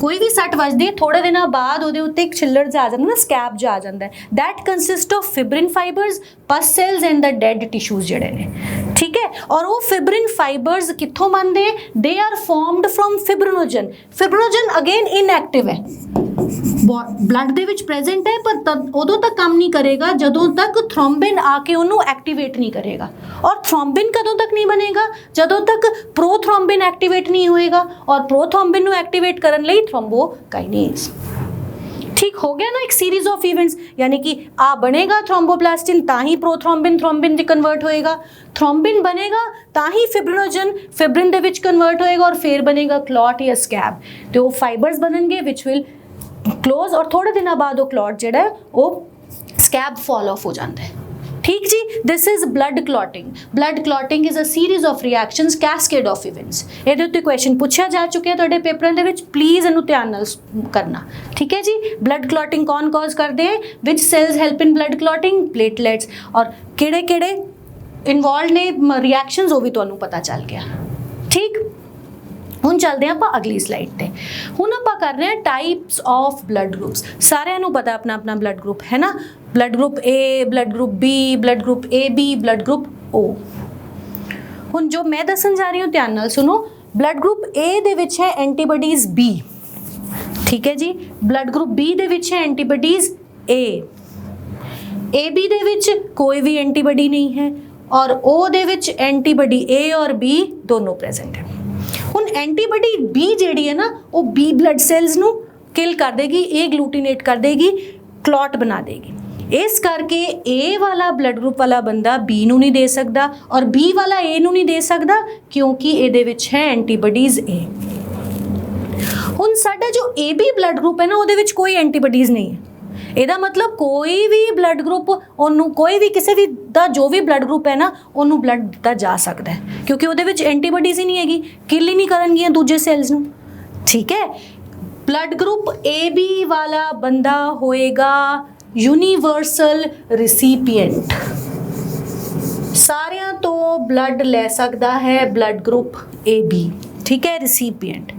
कोई भी सट वजदी थोड़े दिनों बाद उहदे उत्ते एक छिल्लड़ जा जाता ना, स्कैब जा जाता है, that consist of fibrin fibres, पस sales and the dead tissues जिहड़े ने। ठीक है, और वो फिब्रिन फाइबर्स कित्थों बनते हैं? They are formed from fibrinogen. Fibrinogen again inactive है, ब्लड दे विच प्रेजेंट है पर उदों तक काम नहीं करेगा जदों तक थ्रोम्बिन आके उन्होंने एक्टिवेट नहीं करेगा। और थ्रोम्बिन कदों तक नहीं बनेगा? जदों तक प्रोथ्रोम्बिन एक्टिवेट नहीं होएगा, और प्रोथ्रोम्बिन को एक्टिवेट करने लई थ्रोम्बोकाइनेज। ठीक हो गया ना, एक सीरीज ऑफ इवेंट्स, यानी कि आ बनेगा थ्रोम्बोप्लास्टिन ताही प्रोथ्रोम्बिन थ्रोम्बिन च कन्वर्ट होएगा, थ्रोम्बिन बनेगा ताही fibrinogen fibrin they which convert होएगा, और फिर बनेगा क्लॉट या स्कैब। तो वो फाइबर्स बननगे विच विल क्लोज, और थोड़े दिन बाद वो क्लॉट जिहड़ा है वो स्कैब फॉल ऑफ हो जाता है। ठीक जी, this is blood clotting. Blood clotting is a series of reactions, cascade of events. ਇਹਦੇ ਉੱਤੇ क्वेश्चन पूछा जा चुके हैं ਤੁਹਾਡੇ पेपरों ਦੇ ਵਿੱਚ, प्लीज़ ਇਹਨੂੰ ਧਿਆਨ ਨਾਲ करना। ठीक है जी, ब्लड क्लॉटिंग कौन कॉज करते हैं? Which cells help in blood clotting? Platelets. और ਕਿਹੜੇ ਕਿਹੜੇ इन्वॉल्व ने रिएक्शंस वो भी ਤੁਹਾਨੂੰ पता चल गया। ठीक, ਹੁਣ ਚੱਲਦੇ ਹਾਂ ਆਪਾਂ ਅਗਲੀ ਸਲਾਈਡ ਤੇ। ਹੁਣ ਆਪਾਂ ਕਰ ਰਹੇ ਹਾਂ ਟਾਈਪਸ ਆਫ ਬਲੱਡ ਗਰੁੱਪਸ। ਸਾਰਿਆਂ ਨੂੰ ਪਤਾ ਆਪਣਾ ਆਪਣਾ ਬਲੱਡ ਗਰੁੱਪ ਹੈ ਨਾ, blood group A, blood group B, blood group AB, blood group O। ਹੁਣ ਜੋ ਮੈਂ ਦੱਸਣ ਜਾ ਰਹੀ ਹਾਂ ਧਿਆਨ ਨਾਲ ਸੁਣੋ। ਬਲੱਡ ਗਰੁੱਪ A ਦੇ ਵਿੱਚ ਹੈ ਐਂਟੀਬਾਡੀਜ਼ B। ਠੀਕ ਹੈ ਜੀ, ਬਲੱਡ ਗਰੁੱਪ B ਦੇ ਵਿੱਚ ਹੈ ਐਂਟੀਬਾਡੀਜ਼ A। AB ਦੇ ਵਿੱਚ ਕੋਈ ਵੀ ਐਂਟੀਬਾਡੀ ਨਹੀਂ ਹੈ, और O ਦੇ ਵਿੱਚ ਐਂਟੀਬਾਡੀ A और B दोनों प्रेजेंट है। ਹੁਣ ਐਂਟੀਬਾਡੀ B ਜਿਹੜੀ ਹੈ ਨਾ ਉਹ B ਬਲੱਡ ਸੈਲਸ ਨੂੰ ਕਿਲ ਕਰ ਦੇਗੀ, A ਗਲੂਟੀਨੇਟ ਕਰ ਦੇਗੀ, ਕਲॉट ਬਣਾ ਦੇਗੀ। ਇਸ ਕਰਕੇ A ਵਾਲਾ ਬਲੱਡ ਗਰੁੱਪ ਵਾਲਾ ਬੰਦਾ B ਨੂੰ ਨਹੀਂ ਦੇ ਸਕਦਾ, ਔਰ B ਵਾਲਾ A ਨੂੰ ਨਹੀਂ ਦੇ ਸਕਦਾ, ਕਿਉਂਕਿ ਇਹਦੇ ਵਿੱਚ ਹੈ ਐਂਟੀਬਾਡੀਜ਼ A। ਹੁਣ ਸਾਡਾ ਜੋ AB ਬਲੱਡ ਗਰੁੱਪ ਹੈ ਨਾ ਉਹਦੇ ਵਿੱਚ ਕੋਈ ਐਂਟੀਬਾਡੀਜ਼ ਨਹੀਂ ਹੈ। ਇਹਦਾ ਮਤਲਬ ਕੋਈ ਵੀ ਬਲੱਡ ਗਰੁੱਪ ਉਹਨੂੰ, ਕੋਈ ਵੀ ਕਿਸੇ ਵੀ ਦਾ ਜੋ ਵੀ ਬਲੱਡ ਗਰੁੱਪ ਹੈ ਨਾ ਉਹਨੂੰ ਬਲੱਡ ਦਿੱਤਾ ਜਾ ਸਕਦਾ ਹੈ, ਕਿਉਂਕਿ ਉਹਦੇ ਵਿੱਚ ਐਂਟੀਬਾਡੀਜ਼ ਹੀ ਨਹੀਂ ਹੈਗੀ, ਕਿਲ ਹੀ ਨਹੀਂ ਕਰਨਗੀਆਂ ਦੂਜੇ ਸੈਲਸ ਨੂੰ। ਠੀਕ ਹੈ, ਬਲੱਡ ਗਰੁੱਪ AB ਵਾਲਾ ਬੰਦਾ ਹੋਏਗਾ ਯੂਨੀਵਰਸਲ ਰਿਸੀਪੀਐਂਟ। ਸਾਰਿਆਂ ਤੋਂ ਬਲੱਡ ਲੈ ਸਕਦਾ ਹੈ ਬਲੱਡ ਗਰੁੱਪ AB। ठीक है, रिसीपिएंट।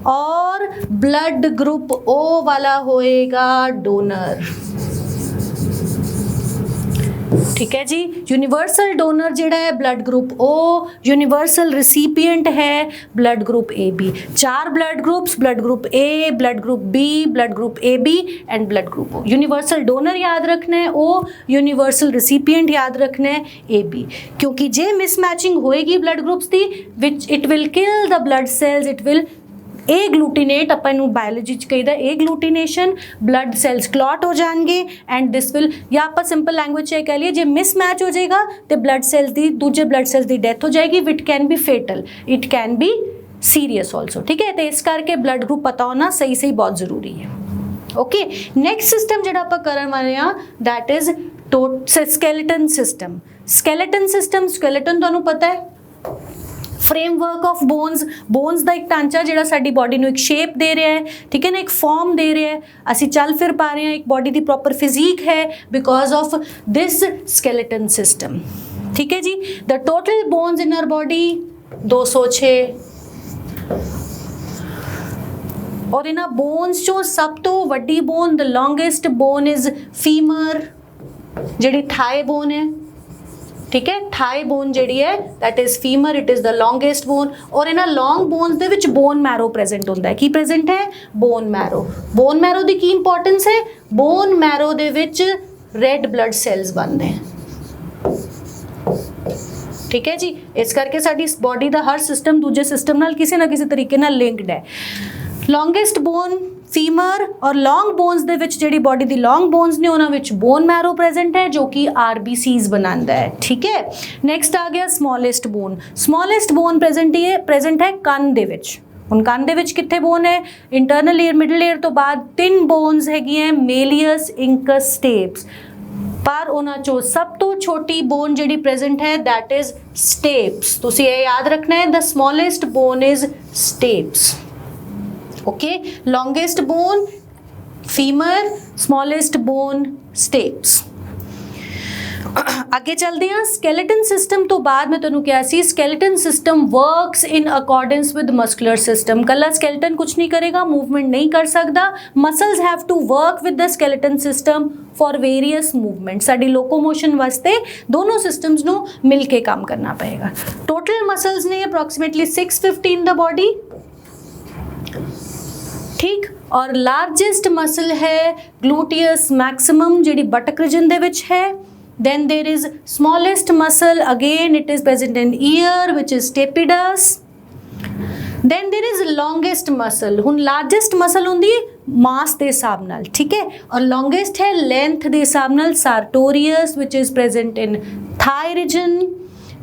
और ब्लड ग्रुप O वाला होएगा डोनर। ठीक है जी, यूनिवर्सल डोनर जिहड़ा है ब्लड ग्रुप O, यूनिवर्सल रिसीपिएंट है blood group AB। 4 blood groups, blood group A, blood group B, blood group AB and blood group O। Universal donor याद रखना है O, यूनिवर्सल रिसीपिएंट याद रखना है AB, क्योंकि जे मिसमैचिंग होएगी ब्लड ग्रुप्स की which it will kill the blood cells, it will agglutinate, ਆਪਾਂ ਨੂੰ ਬਾਇਓਲੋਜੀ 'ਚ ਕਹੀਦਾ agglutination, blood cells clot हो जाएंगे एंड दिस विल, या आप सिंपल लैंग्वेज 'ਚ कह लिए जे मिसमैच हो जाएगा तो ब्लड सेल्स दी दूजे ब्लड सेल्स की डेथ हो जाएगी, which can be fatal, it can be serious also. ठीक है, तो इस करके ब्लड ग्रुप पता होना सही सही बहुत जरूरी है। ओके, नैक्सट सिस्टम जो आप करने वाले हैं that is skeleton system. Skeleton system, skeleton तुहानू पता है फ्रेमवर्क ऑफ बोन्स, बोन्स का एक ढांचा जिहड़ा साडी बॉडी नूं एक शेप दे रहा है, ठीक है ना, एक फॉर्म दे रहा है, असी चल फिर पा रहे हैं, एक बॉडी की प्रॉपर फिजिक है because of this skeleton system. ठीक है जी, the total bones in our body 206, और इन्हां बोन्स चों सब तो वड्डी bone, the longest bone is femur, जिहड़ी थाई बोन है। ठीक है, थाई बोन जिहड़ी है that is femur, it is the longest bone. और इन्हां लॉन्ग बोन्स दे विच बोन मैरो प्रेजेंट होंदा है। की प्रेजेंट है? Bone marrow. बोन मैरो दी की इंपॉर्टेंस है? बोन मैरो दे विच रेड ब्लड सेल्स बनते हैं। ठीक है जी, इस करके साडी बॉडी का हर सिस्टम दूजे सिस्टम नाल किसी ना किसी तरीके नाल लिंक्ड है। लॉन्गेस्ट बोन ਫੀਮਰ ਔਰ ਲੌਂਗ ਬੋਨਸ ਦੇ ਵਿੱਚ ਜਿਹੜੀ ਬਾਡੀ ਦੀ ਲੌਂਗ ਬੋਨਸ ਨੇ ਉਹਨਾਂ ਵਿੱਚ ਬੋਨ ਮੈਰੋ ਪ੍ਰੈਜ਼ੈਂਟ ਹੈ ਜੋ ਕਿ ਆਰਬੀਸੀਜ਼ ਬਣਾਉਂਦਾ ਹੈ। ਠੀਕ ਹੈ, ਨੈਕਸਟ ਆ ਗਿਆ ਸਮੋਲੈਸਟ ਬੋਨ ਪ੍ਰੈਜ਼ੈਂਟ ਹੈ ਕੰਨ ਦੇ ਵਿੱਚ। ਹੁਣ ਕੰਨ ਦੇ ਵਿੱਚ ਕਿੱਥੇ ਬੋਨ ਹੈ? ਇੰਟਰਨਲ ਏਅਰ, ਮਿਡਲ ਏਅਰ ਤੋਂ ਬਾਅਦ 3 ਬੋਨਸ ਹੈਗੀਆਂ, ਮੇਲੀਅਸ, ਇੰਕਸ, ਸਟੇਪਸ, ਪਰ ਉਹਨਾਂ ਚੋਂ ਸਭ ਤੋਂ ਛੋਟੀ ਬੋਨ ਜਿਹੜੀ ਪ੍ਰੈਜ਼ੈਂਟ ਹੈ ਦੈਟ ਇਜ਼ ਸਟੇਪਸ। ਤੁਸੀਂ ਇਹ ਯਾਦ ਰੱਖਣਾ ਹੈ, the smallest bone is stapes. Okay, longest bone femur, smallest bone stapes. ਅੱਗੇ ਚੱਲਦੇ ਹਾਂ। ਸਕੈਲੇਟਨ ਸਿਸਟਮ ਤੋਂ ਬਾਅਦ ਮੈਂ ਤੁਹਾਨੂੰ ਕਿਹਾ ਸੀ skeleton system works in accordance with muscular system. ਕੱਲਾ ਸਕੈਲੇਟਨ ਕੁਝ ਨਹੀਂ ਕਰੇਗਾ, ਮੂਵਮੈਂਟ ਨਹੀਂ ਕਰ ਸਕਦਾ। Muscles have to work with the skeleton system for various movement. ਸਾਡੀ ਲੋਕੋਮੋਸ਼ਨ ਵਾਸਤੇ ਦੋਨੋਂ ਸਿਸਟਮਸ ਨੂੰ ਮਿਲ ਕੇ ਕੰਮ ਕਰਨਾ ਪਏਗਾ। ਟੋਟਲ ਮਸਲਸ ਨੇ ਅਪਰੋਕਸੀਮੇਟਲੀ 650 ਇਨ ਦ ਬॉडी। ਠੀਕ, ਔਰ ਲਾਰਜੈਸਟ ਮਸਲ ਹੈ ਗਲੂਟੀਅਸ ਮੈਕਸਿਮਮ ਜਿਹੜੀ ਬਟਕ ਰੀਜਨ ਦੇ ਵਿੱਚ ਹੈ। Then there is smallest muscle, again it is present in ear which is stapedus. Then there is longest muscle। ਹੁਣ largest muscle ਹੁੰਦੀ mass ਦੇ ਹਿਸਾਬ ਨਾਲ, ਠੀਕ ਹੈ, ਔਰ longest ਹੈ length ਦੇ ਹਿਸਾਬ ਨਾਲ sartorius which is present in thigh region।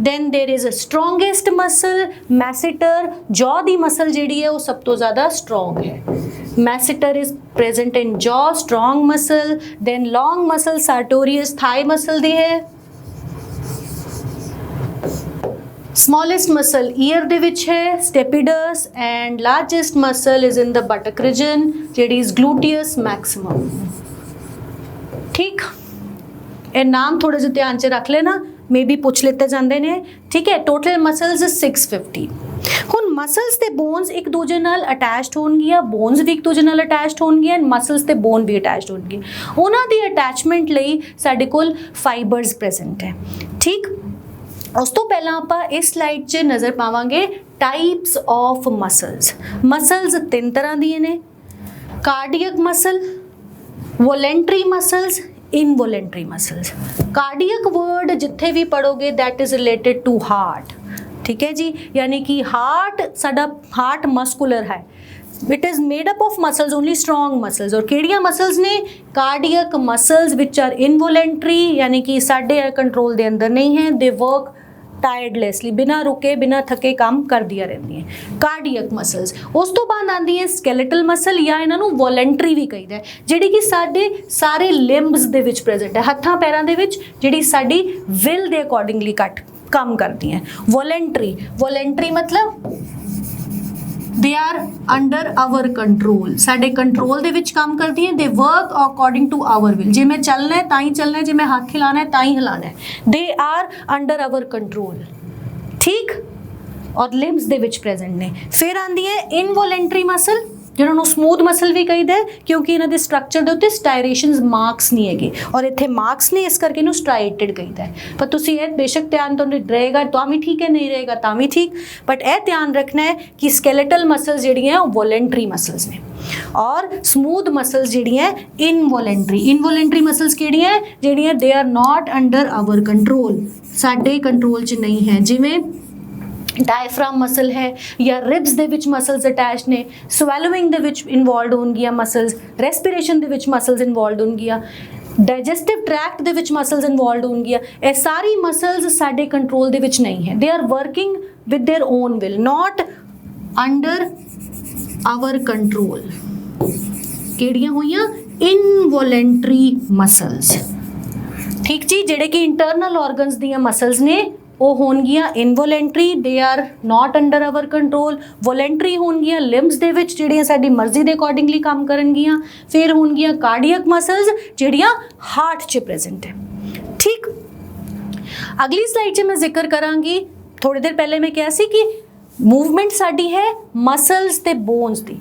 Then there is a strongest muscle masseter। jaw the muscle ਜਿਹੜੀ ਹੈ ਉਹ ਸਭ ਤੋਂ ਜ਼ਿਆਦਾ strong ਹੈ। masseter is present in jaw, strong muscle। then long muscle sartorius thigh muscle ਦੀ ਹੈ। smallest muscle ear ਦੇ ਵਿੱਚ ਹੈ stapedus and largest muscle is in the buttock region ਜਿਹੜੀ is gluteus maximum। ਠੀਕ, ਇਹ ਨਾਮ ਥੋੜੇ ਜਿਹੇ ਧਿਆਨ 'ਚ ਰੱਖ ਲੈਣਾ, मे बी पुछ लेते जाते हैं। ठीक है, टोटल मसल्स 650। ਹੁਣ ਮਸਲਸ ਤੇ ਬੋਨਸ ਇੱਕ ਦੂਜੇ ਨਾਲ ਅਟੈਚਡ ਹੋਣਗੀਆਂ, ਬੋਨਸ ਵੀ ਇੱਕ ਦੂਜੇ ਨਾਲ ਅਟੈਚਡ ਹੋਣਗੀਆਂ, ਐਂਡ ਮਸਲਸ ਤੇ ਬੋਨ ਵੀ ਅਟੈਚਡ ਹੋਣਗੇ। ਉਹਨਾਂ ਦੀ ਅਟੈਚਮੈਂਟ ਲਈ ਸਾਡੇ ਕੋਲ ਫਾਈਬਰਸ ਪ੍ਰੈਜ਼ੈਂਟ ਹੈ। ਠੀਕ, ਉਸ ਤੋਂ ਪਹਿਲਾਂ ਆਪਾਂ ਇਸ ਸਲਾਈਡ 'ਚ ਨਜ਼ਰ ਪਾਵਾਂਗੇ ਟਾਈਪਸ ਆਫ ਮਸਲਸ। ਮਸਲਸ 3 ਤਰ੍ਹਾਂ ਦੀਆਂ ਨੇ, cardiac muscle, voluntary muscles, involuntary muscles. Cardiac word जिथे भी पढ़ोगे that is related to heart. ठीक है जी, यानी कि हार्ट साडा हार्ट मस्कुलर है, it is made up of muscles, only strong muscles. और केड़ियां मसल्स ने? Cardiac muscles which are involuntary, यानी कि साडे कंट्रोल दे अंदर नहीं है, दे वर्क टायर्डलैसली, बिना रुके बिना थके काम कर दिया रहती हैं कार्डियक मसल्स। उस तो बाद आती है स्केलेटल मसल, या इन्हों वॉलेंट्री भी कहीदा है, जिहड़ी कि साडे सारे लिम्ब्स दे विच प्रेजेंट है, हत्थां पैरां दे विच, जिहड़ी साडी विल दे अकॉर्डिंगली कट काम करती हैं। वॉलेंट्री मतलब they are under our control, साडे कंट्रोल दे विच काम करती हैं, they work according to our will. जे मैं चलना है तां ही चलना है, जे मैं हाथ हिलाना है तां ही हिलाना है, they are under our control. ठीक, और लिम्स दे विच प्रेजेंट ने। फिर आंदी है इनवोलेंट्री मसल, जिन्होंने स्मूथ मसल भी कहीदा है क्योंकि इन्हों के स्ट्रक्चर के उत्ते स्टायरेशनस मार्क्स नहीं है, और इतने मार्क्स ने इस करके इन्हू स्ट्राइटेड कहीदा है। पर तुसीं ये बेशक ध्यान तो रहेगा तो भी ठीक है, नहीं रहेगा तो भी ठीक, बट यह ध्यान रखना है कि स्केलेटल मसल्स जिहड़ियां वॉलेंट्री मसल्स ने, और स्मूथ मसल्स जिहड़ियां इनवोलेंट्री मसल्स किहड़ियां जिहड़ियां they are not under our control, साडे कंट्रोल च नहीं है। जिवें डायफ्राम मसल है, या रिब्स दे विच मसल्स अटैच ने, स्वैलोइंग दे विच इन्वॉल्व होणगियां मसल्स, रेस्पिरेशन दे विच मसल्स इन्वॉल्व होणगियां, डाइजेस्टिव ट्रैक्ट दे विच मसल्स इन्वॉल्व होणगियां। ये सारी मसल्स साडे कंट्रोल दे विच नहीं है, they are working with their own will, not under our control. किहड़ियां होईयां? Involuntary muscles. ठीक जी, जिहड़े कि इंटरनल ऑर्गनस दियां मसल्स ने वो होणगियां involuntary, they are not under our control. Voluntary होणगियां लिम्स दे विच जिहड़ियां साडी मर्जी दे अकॉर्डिंगली काम करनगियां। फिर होणगियां कार्डियक मसल्स जिहड़ियां हार्ट 'च प्रेजेंट है। ठीक, अगली स्लाइड 'च मैं जिक्र करांगी, थोड़ी देर पहले मैं कहा सी कि मूवमेंट साडी है मसल्स ते बोन्स दी,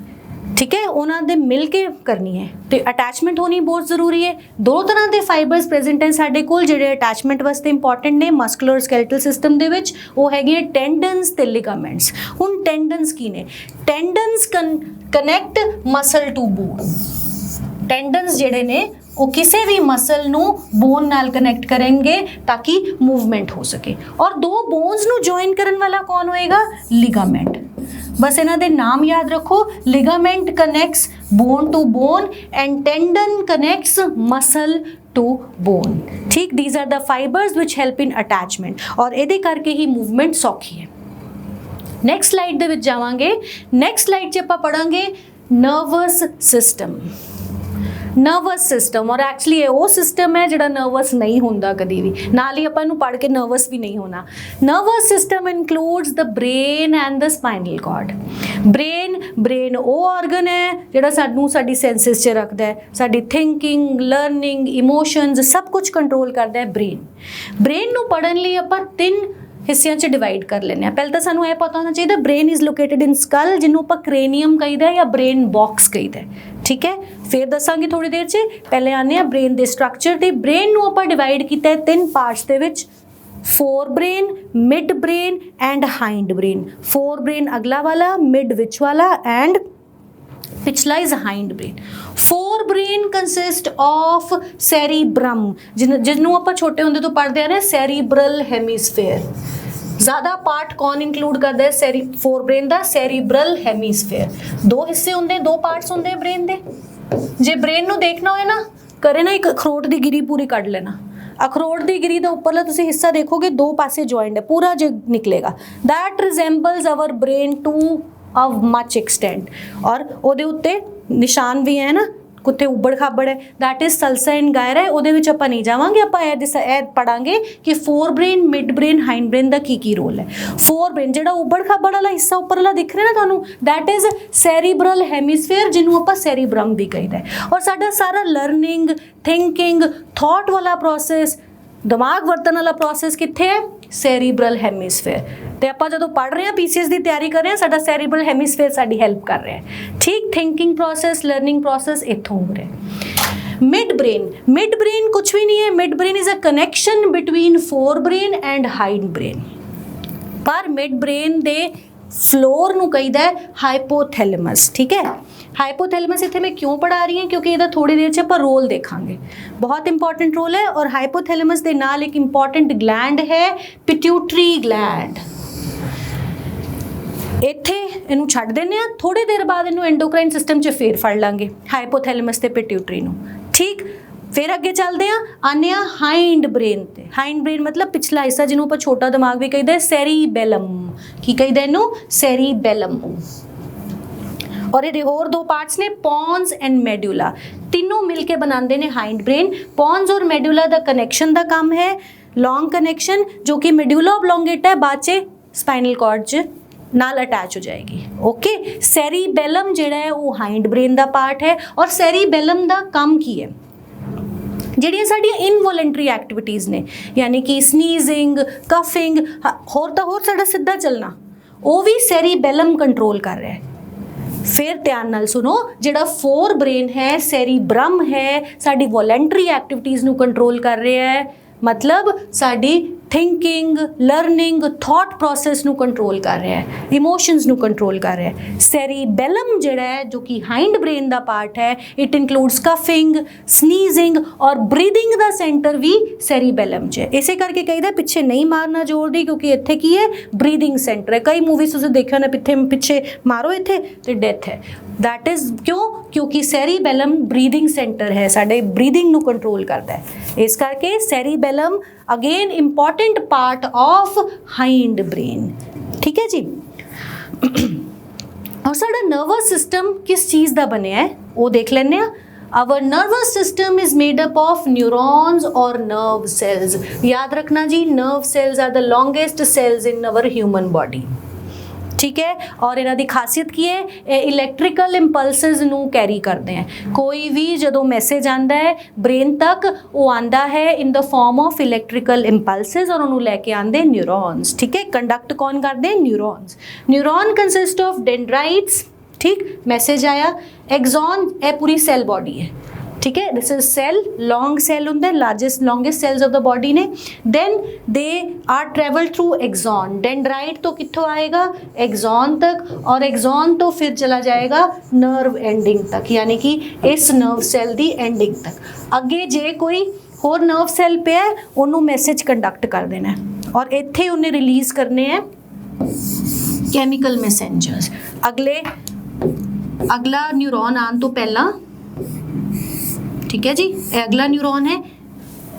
ठीक है, उन्होंने दे मिल के करनी है, तो अटैचमेंट होनी बहुत जरूरी है। दो तरह के फाइबर्स प्रेजेंट हैं साडे कोल जिहड़े अटैचमेंट वास्ते इंपॉर्टेंट ने मस्कुलर स्केलेटल सिस्टम दे विच, वो हैगे टेंडन्स ते लिगामेंट्स। हुण टेंडन्स की ने? Tendons connect muscle to bone. Tendons जिहड़े ने वो किसी भी मसल नू बोन नाल कनैक्ट करेंगे ताकि मूवमेंट हो सके, और दो बोन्स नू जॉइन करन वाला कौन होएगा? लिगामेंट। बस इन्हां दे नाम याद रखो, ligament connects bone to bone and tendon connects muscle to bone. ठीक, these are the fibres which help in attachment और इहदे करके ही मूवमेंट सौखी है। नैक्सट स्लाइड दे विच जावांगे। नैक्सट स्लाइड 'च आपां पढ़ांगे नर्वस सिस्टम। नर्वस सिस्टम और एक्चुअली ये वो सिस्टम है जिहड़ा नर्वस नहीं होंदा कदी भी, नाल ही आपां इहनूं पढ़ के नर्वस भी नहीं होना। Nervous system includes the brain and the spinal cord. Brain वो ऑर्गन है जिहड़ा सानूं साडी सेंसिस 'च रखदा है, साडी थिंकिंग, लर्निंग, इमोशनस सब कुछ कंट्रोल करदा है ब्रेन नूं पढ़न लई आपां 3 हिस्सियां 'च डिवाइड कर लेने। पहले तो सानूं यह पता होना चाहिए brain is located in school, जिन्हों आपां क्रेनियम कहीदा या ब्रेन बॉक्स कहीदा। ठीक है, फिर दसांगे थोड़ी देर 'च। पहले आने आ ब्रेन के स्ट्रक्चर ते। ब्रेन नूं आपां डिवाइड कीता 3 parts they which, fore brain, mid brain and hind brain. Fore brain अगला वाला, मिड विच वाला एंड पिछला is hind brain. Fore brain consist of cerebrum, जिन्हों आप छोटे होंदे तो पढ़ते हैं सैरीब्रल हेमीस्फेयर। ज़्यादा पार्ट कौन इंक्लूड करता है फोर ब्रेन का? सैरीब्रल हेमीस्फेयर। 2 हिस्से होंगे, 2 पार्ट्स होंगे ब्रेन के। जे ब्रेन नूं देखना होए ना, करे ना एक अखरोट की गिरी पूरी कढ़ लेना। अखरोट की गिरी का उपरला तुसीं हिस्सा देखोगे 2 पासे जॉइंट है, पूरा जो निकलेगा that resembles our brain to of much extent. और उहदे उत्ते निशान भी है ना, कुत्ते उबड़ खाबड़ है, दैट इज सल्सा एंड गायरा है। उहदे विच आपां नहीं जावांगे, आपां ए पढ़ांगे कि fore brain, mid brain, hind brain का की रोल है। फोर ब्रेन जिहड़ा उबड़ खाबड़ वाला हिस्सा उपरला दिख रहा ना तुहानूं, दैट इज सैरीब्रल हेमीस्फेयर, जिन्हों आपां सैरीब्रम भी कहीदा है। और साडा सारा लर्निंग, थिंकिंग, थॉट वाला प्रोसैस, दिमाग वरतन वाला प्रोसैस कित्थे है? सैरीब्रल हेमीस्फेयर। तो आप जो पढ़ रहे हैं, पीसीएस की तैयारी कर रहे हैं, साडा सैरीब्रल हेमीस्फेयर साडी हेल्प कर रहा है। ठीक, थिंकिंग प्रोसैस, लर्निंग प्रोसैस इत्थों हो रहा है। मिड ब्रेन कुछ भी नहीं है। Mid brain is a connection between fore brain and hind brain. पर मिड ब्रेन दे फ्लोर नूं कहीदा है हाइपोथैलेमस। ठीक है, हाइपोथैलेमस इत्थे मैं क्यों पढ़ा रही हूँ, क्योंकि इहदा थोड़ी देर 'च आपां रोल देखांगे, बहुत इंपॉर्टेंट रोल है। और हाइपोथैलेमस दे नाल एक इंपॉर्टेंट ग्लैंड है पिट्यूटरी ग्लैंड। इत्थे इनू छड्ड दिंदे आ, थोड़ी देर बाद इनू एंडोक्राइन सिस्टम 'च फेर फड़ लांगे हाइपोथैलेमस ते पिट्यूटरी नू। ठीक, फिर अगे चलते हैं, आने हाइंड ब्रेन ते। हाइंड ब्रेन मतलब पिछला हिस्सा, जिन्हों पर छोटा दिमाग भी कहीदा है, सैरीबैलम। की कहीदा इनू? सैरीबैलम। और ये होर 2 पार्ट्स ने, पॉन्स एंड मेडुला। तीनों मिलके बनाते हैं हाइंड ब्रेन। पॉन्स और मेडुला का कनैक्शन का काम है लॉन्ग कनैक्शन, जो कि मेडुला ऑब्लोंगेटा है, बाद च स्पाइनल कॉर्ड च नाल अटैच हो जाएगी। ओके, सैरीबैलम जिहड़ा है वो हाइंड ब्रेन का पार्ट है। और सैरीबैलम का काम की है? ਜਿਹੜੀਆਂ ਸਾਡੀਆਂ ਇਨਵੋਲੰਟਰੀ ਐਕਟੀਵਿਟੀਜ਼ ਨੇ, यानी कि स्नीजिंग, कफिंग, होर तो होर साडा सीधा चलना, वो भी सैरीबैलम कंट्रोल कर रहा है। फिर ध्यान नाल सुनो, जिहड़ा फोर ब्रेन है, सैरीब्रम है, साडी वॉलंटरी एक्टिविटीज़ नूं कंट्रोल कर रहा है, मतलब साडी थिंकिंग, लर्निंग, थॉट प्रोसैस नूं कंट्रोल कर रहा है, इमोशंस नूं कंट्रोल कर रहा है। सैरीबैलम जिहड़ा है, जो कि हाइंड ब्रेन का पार्ट है, इट इंक्लूड्स कफिंग, स्नीजिंग और ब्रीदिंग का सेंटर भी सैरीबैलम च है। इसे करके कहीदा पिछे नहीं मारना जोर दी, क्योंकि इत्थे की है? ब्रीदिंग सेंटर है। कई मूवीज तुसीं देखिया ना, पिछे मारो इत्थे ते डेथ है। दैट इज़ क्यों? क्योंकि सैरीबैलम ब्रीदिंग सेंटर है, साडे ब्रीदिंग नूं कंट्रोल करता है। इस करके cerebellum again important part of hind brain. ठीक है जी। और साडा नर्वस सिस्टम किस चीज़ का बनया है वो देख लेने आ। Our nervous system is made up of neurons और नर्व सेल्स। याद रखना जी, nerve cells are the longest cells in our human body. ठीक है, और इन्हां दी खासियत की है, इलैक्ट्रिकल इंपल्सिस नूं कैरी करते हैं। कोई भी जो मैसेज आता है ब्रेन तक, वो आता है in the form of electrical impulses, और उन्होंने लैके आते न्यूरॉन्स। ठीक है, कंडक्ट कौन करते हैं? Neurons. Neuron consist of dendrites. ठीक, मैसेज आया, एक्सॉन, ए पूरी सेल बॉडी है। ठीक है, this is cell, long cell होंगे, longest cells of the body ने। Then they are travel through axon. Dendrite तो कित्थों आएगा? एक्सॉन तक, और एक्सॉन तो फिर चला जाएगा नर्व एंडिंग तक, यानी कि इस नर्व सेल की एंडिंग तक। अगे जे कोई होर नर्व सेल पे है, उन्होंने मैसेज कंडक्ट कर देना है, और इत्थे उन्हें रिलीज़ करने हैं ਕੈਮੀਕਲ ਮੈਸੇਂਜਰਸ। ਅਗਲਾ ਨਿਊਰੋਨ ਆਉਣ ਤੋਂ ਪਹਿਲਾਂ, ਠੀਕ ਹੈ ਜੀ, ਇਹ ਅਗਲਾ ਨਿਊਰੋਨ ਹੈ,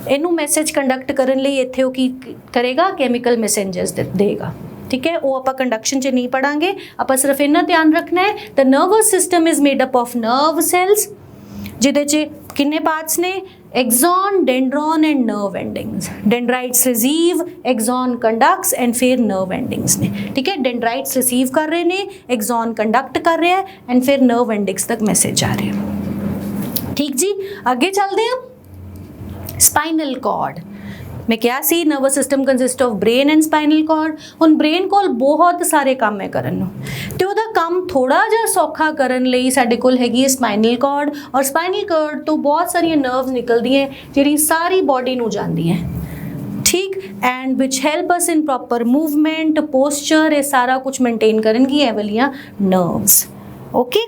ਇਹਨੂੰ ਮੈਸੇਜ ਕੰਡਕਟ ਕਰਨ ਲਈ ਇੱਥੇ ਉਹ ਕੀ ਕਰੇਗਾ, ਕੈਮੀਕਲ ਮੈਸੇਂਜਰਸ ਦੇਗਾ। ठीक है, वो आप कंडक्शन च नहीं पढ़ांगे, आप सिर्फ इन्ना ध्यान रखना है। The nervous system is made up of nerve cells, जिहदे च किन्ने पार्ट्स ने, axon, dendron and nerve endings. Dendrites receive, axon conducts and फिर नर्व एंडिंग्स ने। ठीक है, डेंड्राइट्स रिसीव कर रहे हैं, एक्सॉन कंडक्ट कर रहे हैं एंड फिर नर्व एंडिंग्स तक मैसेज आ रहे हैं। ठीक जी, आगे चलते हैं। स्पाइनल कॉर्ड, मैं क्या सी, nervous system consist of brain and spinal cord. हुण ब्रेन कोल बहुत सारे काम है करन नूं, ते उहदा काम थोड़ा जिहा सौखा करन लई साडे कोल हैगी है स्पाइनल कॉर्ड। और स्पाइनल कॉर्ड तो बहुत सारियां नर्व्स निकलदियां जिहड़ी सारी बॉडी नूं जांदियां, ठीक, and which help us in proper movement, posture, ये सारा कुछ मेनटेन करनगी ये वालियां नर्व्स। ओके,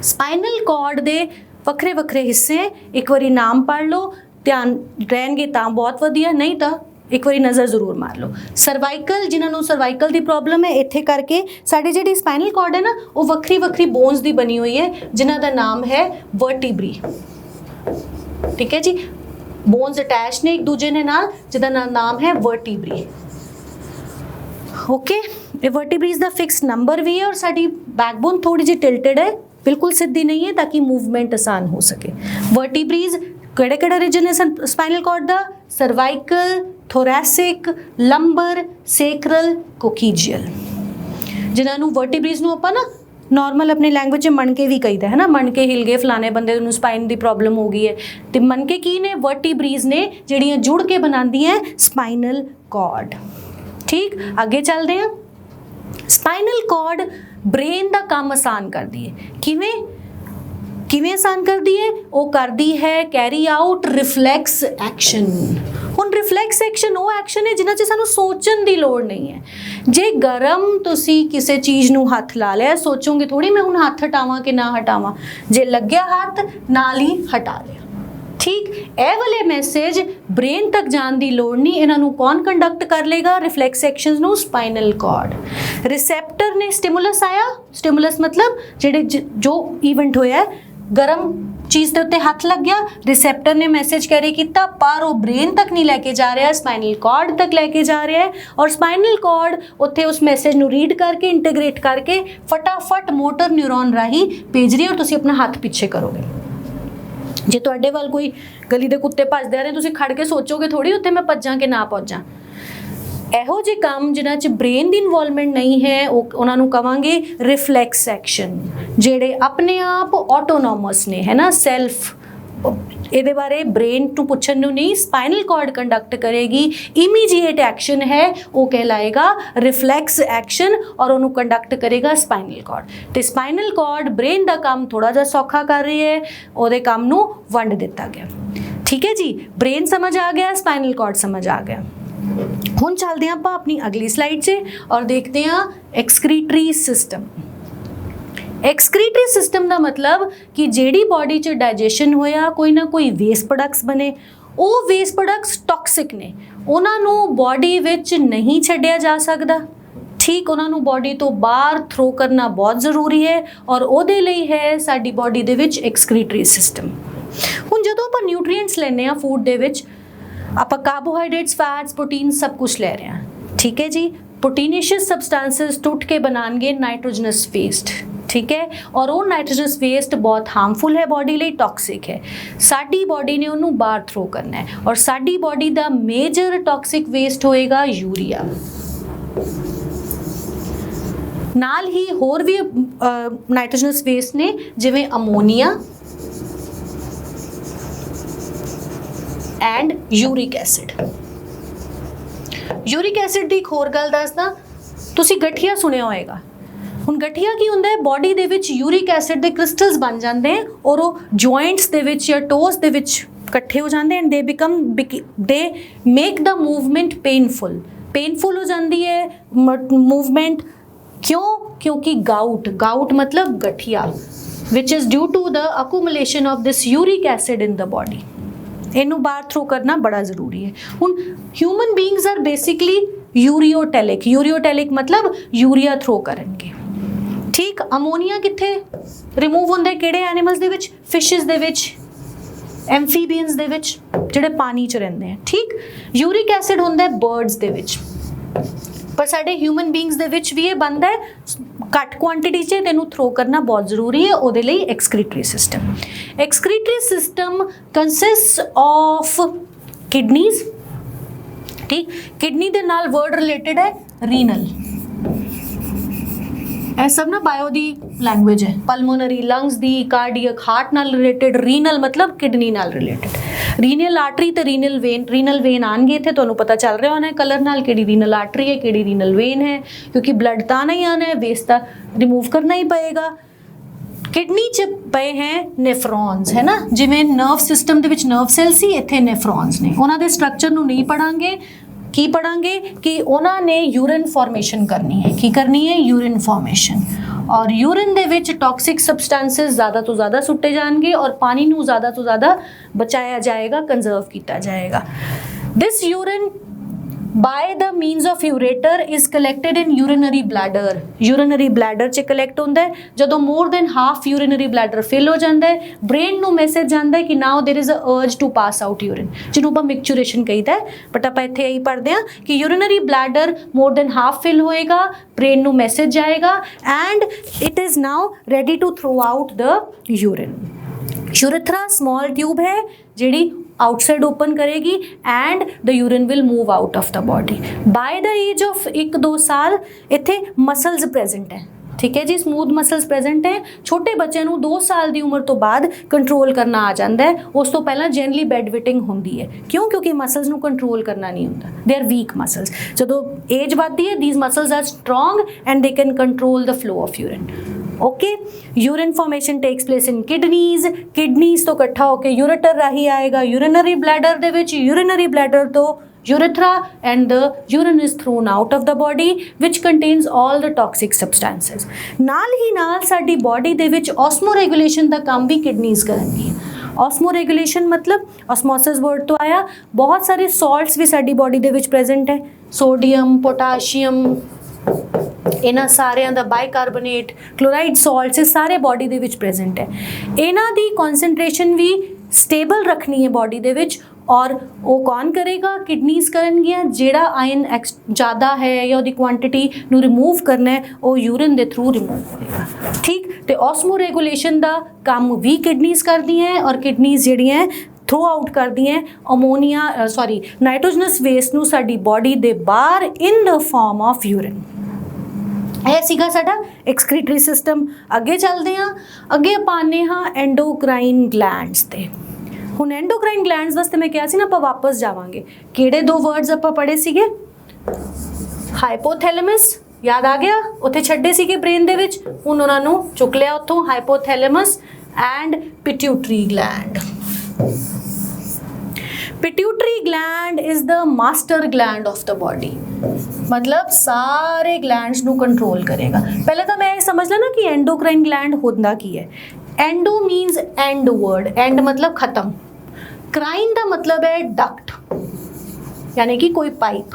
स्पाइनल कॉर्ड दे वखरे वखरे हिस्से, एक बारी नाम पढ़ लो, ध्यान रहणगे तां बहुत वधिया, नहीं तां एक बारी नज़र जरूर मार लो। सर्वाइकल, जिन्होंने सर्वाइकल की प्रॉब्लम है, इत्थे करके साड़ी जी स्पाइनल कॉर्ड है ना, वो वक्री वक्री बोन्स की बनी हुई है, जिन्हों का नाम है वर्टिब्री। ठीक है जी, बोन्स अटैच ने एक दूजे ने नाल, जिहदा नाम है वर्टिब्री। ओके, ये vertebrae is the fix number भी है, और साड़ी बैकबोन थोड़ी जी टिल्टेड है, बिल्कुल सीधी नहीं है, ताकि मूवमेंट आसान हो सके। वर्टिब्रीज ਕਿਹੜੇ ਕਿਹੜੇ ਰੀਜਨ ਹੈ ਸਪਾਈਨਲ ਕਾਰਡ ਦਾ, ਸਰਵਾਈਕਲ, ਥੋਰੈਸਿਕ, ਲੰਬਰ, ਸੇਕਰਲ, ਕੋਕੀਜੀਅਲ। ਜਿਨ੍ਹਾਂ ਨੂੰ ਵਰਟੀਬਰੀਜ਼ ਨੂੰ ਆਪਾਂ ਨਾ ਨੋਰਮਲ ਆਪਣੀ ਲੈਂਗੁਏਜ 'ਚ ਮਣਕੇ ਵੀ ਕਹੀਦਾ ਹੈ ਨਾ, ਮਣਕੇ ਹਿਲ ਗਏ, ਫਲਾਣੇ ਬੰਦੇ ਨੂੰ ਸਪਾਈਨ ਦੀ ਪ੍ਰੋਬਲਮ ਹੋ ਗਈ ਹੈ, ਤੇ ਮਣਕੇ ਕੀ ਨੇ, ਵਰਟੀਬਰੀਜ਼ ਨੇ ਜਿਹੜੀਆਂ ਜੁੜ ਕੇ ਬਣਾਉਂਦੀਆਂ ਸਪਾਈਨਲ ਕਾਰਡ। ਠੀਕ, ਅੱਗੇ ਚੱਲਦੇ ਹਾਂ। ਸਪਾਈਨਲ ਕਾਰਡ ब्रेन का काम आसान करती है। किवें आसान करती है, वो करती है कैरी आउट रिफ्लैक्स एक्शन। हुण रिफ्लैक्स एक्शन वो एक्शन है जिन्हां च सानूं सोचण दी लोड़ नहीं है। जे गरम तुसी किसी चीज़ नूं हथ ला लिया, सोचोगे थोड़ी मैं हुण हथ हटावां कि ना हटावां, जे लग्या हथ नाल ही हटा लिया। ठीक, ए वाले मैसेज ब्रेन तक जाने की लोड़ नहीं, इन्हां नूं कौन कंडक्ट कर लेगा, रिफ्लैक्स एक्शनस नूं स्पाइनल कॉर्ड। रिसैप्टर ने स्टिमुलस आया, स्टिमुलस मतलब जेडे जो इवेंट होया है, गरम चीज़ के उत्ते हथ लग गया, रिसैप्टर ने मैसेज कैरी किया, पर वो ब्रेन तक नहीं लैके जा रहा, स्पाइनल कॉर्ड तक लैके जा रहा है, और स्पाइनल कॉर्ड उत्थे उस मैसेज नूं रीड करके इंटीग्रेट करके फटाफट मोटर न्यूरॉन राही भेज रही है, और तुसीं अपना हथ पीछे करोगे। जे तुहाडे वाल कोई गली दे कुत्ते भजदे आ रहे, तुसीं खड़ के सोचोगे थोड़ी उत्थे मैं भज्जां कि ना भज्जां। ਇਹੋ ਜਿਹੇ ਕੰਮ ਜਿਨ੍ਹਾਂ 'ਚ ਬ੍ਰੇਨ ਦੀ ਇਨਵੋਲਵਮੈਂਟ ਨਹੀਂ ਹੈ, ਉਹਨਾਂ ਨੂੰ ਕਵਾਂਗੇ ਰਿਫਲੈਕਸ ਐਕਸ਼ਨ, ਜਿਹੜੇ ਆਪਣੇ ਆਪ ਆਟੋਨੋਮਸ ਨੇ, ਹੈ ਨਾ, ਸੈਲਫ। ਇਹਦੇ ਬਾਰੇ ਬ੍ਰੇਨ ਨੂੰ ਪੁੱਛਣ ਨੂੰ ਨਹੀਂ, ਸਪਾਈਨਲ ਕਾਰਡ ਕੰਡਕਟ ਕਰੇਗੀ। ਇਮੀਡੀਏਟ ਐਕਸ਼ਨ ਹੈ, ਉਹ ਕਹਿਲਾਏਗਾ ਰਿਫਲੈਕਸ ਐਕਸ਼ਨ, ਔਰ ਉਹਨੂੰ ਕੰਡਕਟ ਕਰੇਗਾ ਸਪਾਈਨਲ ਕਾਰਡ। ਤੇ ਸਪਾਈਨਲ ਕਾਰਡ ਬ੍ਰੇਨ ਦਾ ਕੰਮ ਥੋੜਾ ਜਿਹਾ ਸੌਖਾ ਕਰ ਰਹੀ ਹੈ, ਉਹਦੇ ਕੰਮ ਨੂੰ ਵੰਡ ਦਿੱਤਾ ਗਿਆ। ਠੀਕ ਹੈ ਜੀ, ਬ੍ਰੇਨ ਸਮਝ ਆ ਗਿਆ, ਸਪਾਈਨਲ ਕਾਰਡ समझ आ गया। ਹੁਣ ਚੱਲਦੇ ਆਪਾਂ ਆਪਣੀ ਅਗਲੀ ਸਲਾਈਡ 'ਚ ਔਰ ਦੇਖਦੇ ਹਾਂ ਐਕਸਕ੍ਰੀਟਰੀ ਸਿਸਟਮ। ਐਕਸਕ੍ਰੀਟਰੀ ਸਿਸਟਮ ਦਾ ਮਤਲਬ ਕਿ ਜਿਹੜੀ ਬਾਡੀ 'ਚ ਡਾਈਜੈਸ਼ਨ ਹੋਇਆ, ਕੋਈ ਨਾ ਕੋਈ ਵੇਸਟ ਪ੍ਰੋਡਕਟਸ ਬਣੇ, ਉਹ ਵੇਸਟ ਪ੍ਰੋਡਕਟਸ ਟੌਕਸਿਕ ਨੇ, ਉਹਨਾਂ ਨੂੰ ਬਾਡੀ ਵਿੱਚ ਨਹੀਂ ਛੱਡਿਆ ਜਾ ਸਕਦਾ। ਠੀਕ, ਉਹਨਾਂ ਨੂੰ ਬਾਡੀ ਤੋਂ ਬਾਹਰ ਥਰੋ ਕਰਨਾ ਬਹੁਤ ਜ਼ਰੂਰੀ ਹੈ, ਔਰ ਉਹਦੇ ਲਈ ਹੈ ਸਾਡੀ ਬਾਡੀ ਦੇ ਵਿੱਚ ਐਕਸਕ੍ਰੀਟਰੀ ਸਿਸਟਮ। ਹੁਣ ਜਦੋਂ ਆਪਾਂ ਨਿਊਟ੍ਰੀਐਂਟਸ ਲੈਂਦੇ ਹਾਂ ਫੂਡ ਦੇ ਵਿੱਚ, ਆਪਾਂ ਕਾਰਬੋਹਾਈਡਰੇਟਸ, ਫੈਟਸ, प्रोटीन सब कुछ ले रहे हैं। ठीक है जी, प्रोटीनेशियस सबस्टांसिस टूट के बनाएंगे नाइट्रोजनस वेस्ट। ठीक है, और वो नाइट्रोजनस वेस्ट बहुत हार्मफुल है बॉडी ਲਈ, टॉक्सिक है। साडी बॉडी ने ਉਹਨੂੰ ਬਾਹਰ थ्रो करना है, और साडी बॉडी ਦਾ मेजर टॉक्सिक वेस्ट होएगा यूरिया। ਨਾਲ ਹੀ ਹੋਰ ਵੀ ਨਾਈਟ੍ਰੋਜਨਸ ਵੇਸਟ ਨੇ, ਜਿਵੇਂ ammonia and uric acid. Uric acid की एक होर गल दसदा, तुसीं गठिया सुनिया होएगा। हुण गठिया की हुंदा है, बॉडी दे विच यूरिक एसिड के क्रिस्टल्स बन जाते हैं, और वो जॉइंट्स दे विच या टोस दे विच इकट्ठे हो जाते हैं, they make the movement painful हो जाती है मूवमेंट। क्यों? क्योंकि गाउट मतलब गठिया, which is due to the accumulation of this uric acid in the body. इनू बाहर थ्रो करना बड़ा जरूरी है। हुण human beings are basically ureotelic, ureotelic मतलब यूरिया थ्रो करनगे। ठीक, अमोनीਆ कित्थे रिमूव हुंदा है, किहड़े एनिमल्स दे विच, फिशिस दे विच, एम्फीबियंस दे विच जिहड़े पानी च रहिंदे हैं। ठीक, यूरिक एसिड हुंदा है बर्ड्स दे विच, पर साडे ह्यूमन बींग्स दे विच भी ये बनदा है घट क्वांटिटी च, तेनू थ्रो करना बहुत जरूरी है, उहदे लई excretory system. Excretory system consist of kidneys. ठीक, किडनी दे नाल वर्ड रिलेटेड है रीनल, ਇਹ सब ना बायो दी लैंग्वेज है, पल्मोनरी लंग्स दी, कार्डियक हार्ट नाल रिलेटेड, रीनल मतलब किडनी नाल रिलेटेड। रीनल आर्टरी ते रीनल वेन आएंगे इत्थे, तुहानूं पता चल रहा होना है कलर नाल किहड़ी रीनल आर्टरी है किहड़ी रीनल वेन है, क्योंकि ब्लड तां नहीं आना है, वेस्ट तां रिमूव करना ही पएगा। किडनी च पए हैं नेफ्रॉन्स, है ना, जिवें नर्व सिस्टम दे विच नर्व सैल सी, इत्थे नेफ्रॉन्स ने। उन्हां दे स्ट्रक्चर नूं नहीं पढ़ांगे, की पढ़ांगे कि उन्होंने यूरिन फॉर्मेशन करनी है, की करनी है, यूरिन फॉर्मेशन। और यूरिन दे विच टॉक्सिक सबसटेंसेस ज़्यादा तो ज़्यादा सुट्टे जाएंगे और पानी नूं ज़्यादा तो ज़्यादा बचाया जाएगा, कंजर्व किया जाएगा। This urine by the means of ureter is collected in urinary bladder। urinary bladder च collect होंदा है, जदों more than half urinary bladder fill हो जाता है, brain नूं मैसेज जाता है कि now there is a urge to pass out urine, जिन्हों ਆਪਾਂ micturition कहीदा है। बट आप इत्थे यही पढ़ते हैं कि urinary bladder more than half fill होएगा, brain नूं मैसेज जाएगा and it is now ready to throw out the urine। Urethra small tube है जिहड़ी आउटसाइड ओपन करेगी and the urine will move out of the body. By the age of 1-2 साल इत्थे muscles present है, ठीक है जी, smooth muscles present है। छोटे बच्चे नूं 2 साल की उम्र तो बाद कंट्रोल करना आ जाता है, उस तो पहला जनरली बेड वेटिंग होंदी है। क्यों? क्योंकि मसल्स नूं कंट्रोल करना नहीं होंदा, दे आर वीक मसल्स। जदों एज बढ़ती है these muscles are strong and they can control the flow of urine. Okay, urine formation takes place in kidneys, kidneys तो इकट्ठा होकर यूरेटर राही आएगा यूरिनरी ब्लैडर दे विच, यूरिनरी ब्लैडर तो urethra and the urine is thrown out of the body which contains all the toxic substances। नाल ही नाल साडी बॉडी दे विच ऑस्मोरेगुलेशन दा काम भी किडनीज करनगी। ऑस्मोरेगुलेशन मतलब ऑस्मोसिस वर्ड तो आया, बहुत सारे सॉल्ट्स भी साडी बॉडी दे विच प्रेजेंट है, सोडियम, पोटाशियम, इन्हां सारिਆਂ ਦਾ बाइकार्बोनेट, क्लोराइड सॉल्ट्स, ये सारे बॉडी दे विच प्रेजेंट है। इन्हां दी कॉन्सेंट्रेशन भी स्टेबल रखनी है बॉडी दे विच, और वो कौन करेगा? किडनीज करनगियां। जेड़ा आयन ज़्यादा है या उसकी क्वांटिटी नू रिमूव करना है वो यूरिन के थ्रू रिमूव होगा। ठीक, तो ऑस्मो रेगुलेशन का काम भी किडनीज करती हैं, और किडनीज जिहड़ियां थ्रो आउट कर दी हैं अमोनीया सॉरी नाइट्रोजनस वेस्ट नू साडी बॉडी दे बाहर in the form of urine. यह सीगा साडा एक्सक्रीटरी सिस्टम। अगे चलते हैं, अगे ਆਪਾਂ आने हाँ एंडोक्राइन ग्लैंड्स ते। ਹੁਣ एंडोक्राइन ग्लैंड्स वास्ते मैं कहा सी ना ਆਪਾਂ वापस जावांगे। किहड़े 2 वर्ड्स ਆਪਾਂ पढ़े सीगे? हाइपोथैलेमस, याद आ गया? उत्थे छड्डे सीगे ब्रेन दे विच, हुण उन्हां नूं चुक लिया उत्थों। Hypothalamus and pituitary gland. Pituitary gland is the master gland of the body, मतलब सारे ग्लैंड्स नू कंट्रोल करेगा। पहले तो मैं ये समझ लेना कि एंडोक्राइन ग्लैंड होता की है। Endo means and word, and मतलब खत्म, क्राइन का मतलब है डक्ट, यानी कि कोई पाइप।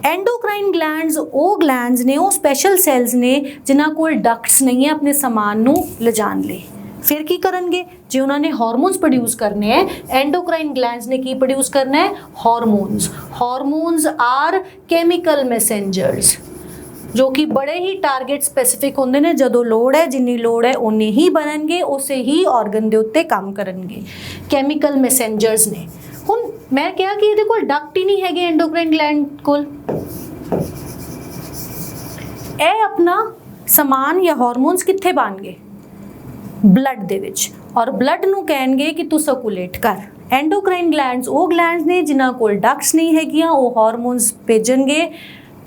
एंडोक्राइन ग्लैंड्स वो ग्लैंड्स ने, वो स्पैशल सैल्स ने जिन्हां कोल डक्ट्स नहीं है अपने समान नू लिजान ले। फिर की करनगे? जे उन्होंने हार्मोन्स प्रोड्यूस करने हैं, एंडोक्राइन ग्लैंड्स ने की प्रोड्यूस करना है? Hormones. Hormones are chemical messengers जो कि बड़े ही टारगेट स्पैसिफिक होंदे ने। जदों लोड़ है, जिन्नी लोड़ है उन्ने ही बननगे, उसे ही ऑर्गन दे उत्ते काम करनगे। केमिकल मैसेंजर्स ने। हुण मैं कहा कि इहदे कोल डक्ट ही नहीं हैगे एंडोक्राइन ग्लैंड कोल। ए अपना समान या हार्मोन्स कित्थे पाणगे? ब्लड दे विच, और ब्लड नू कहणगे कि तू सर्कुलेट कर। एंडोक्राइन ग्लैंड्स वो ग्लैंड्स ने जिन्हां कोल डक्ट्स नहीं हैगियां, वो हार्मोन्स भेजणगे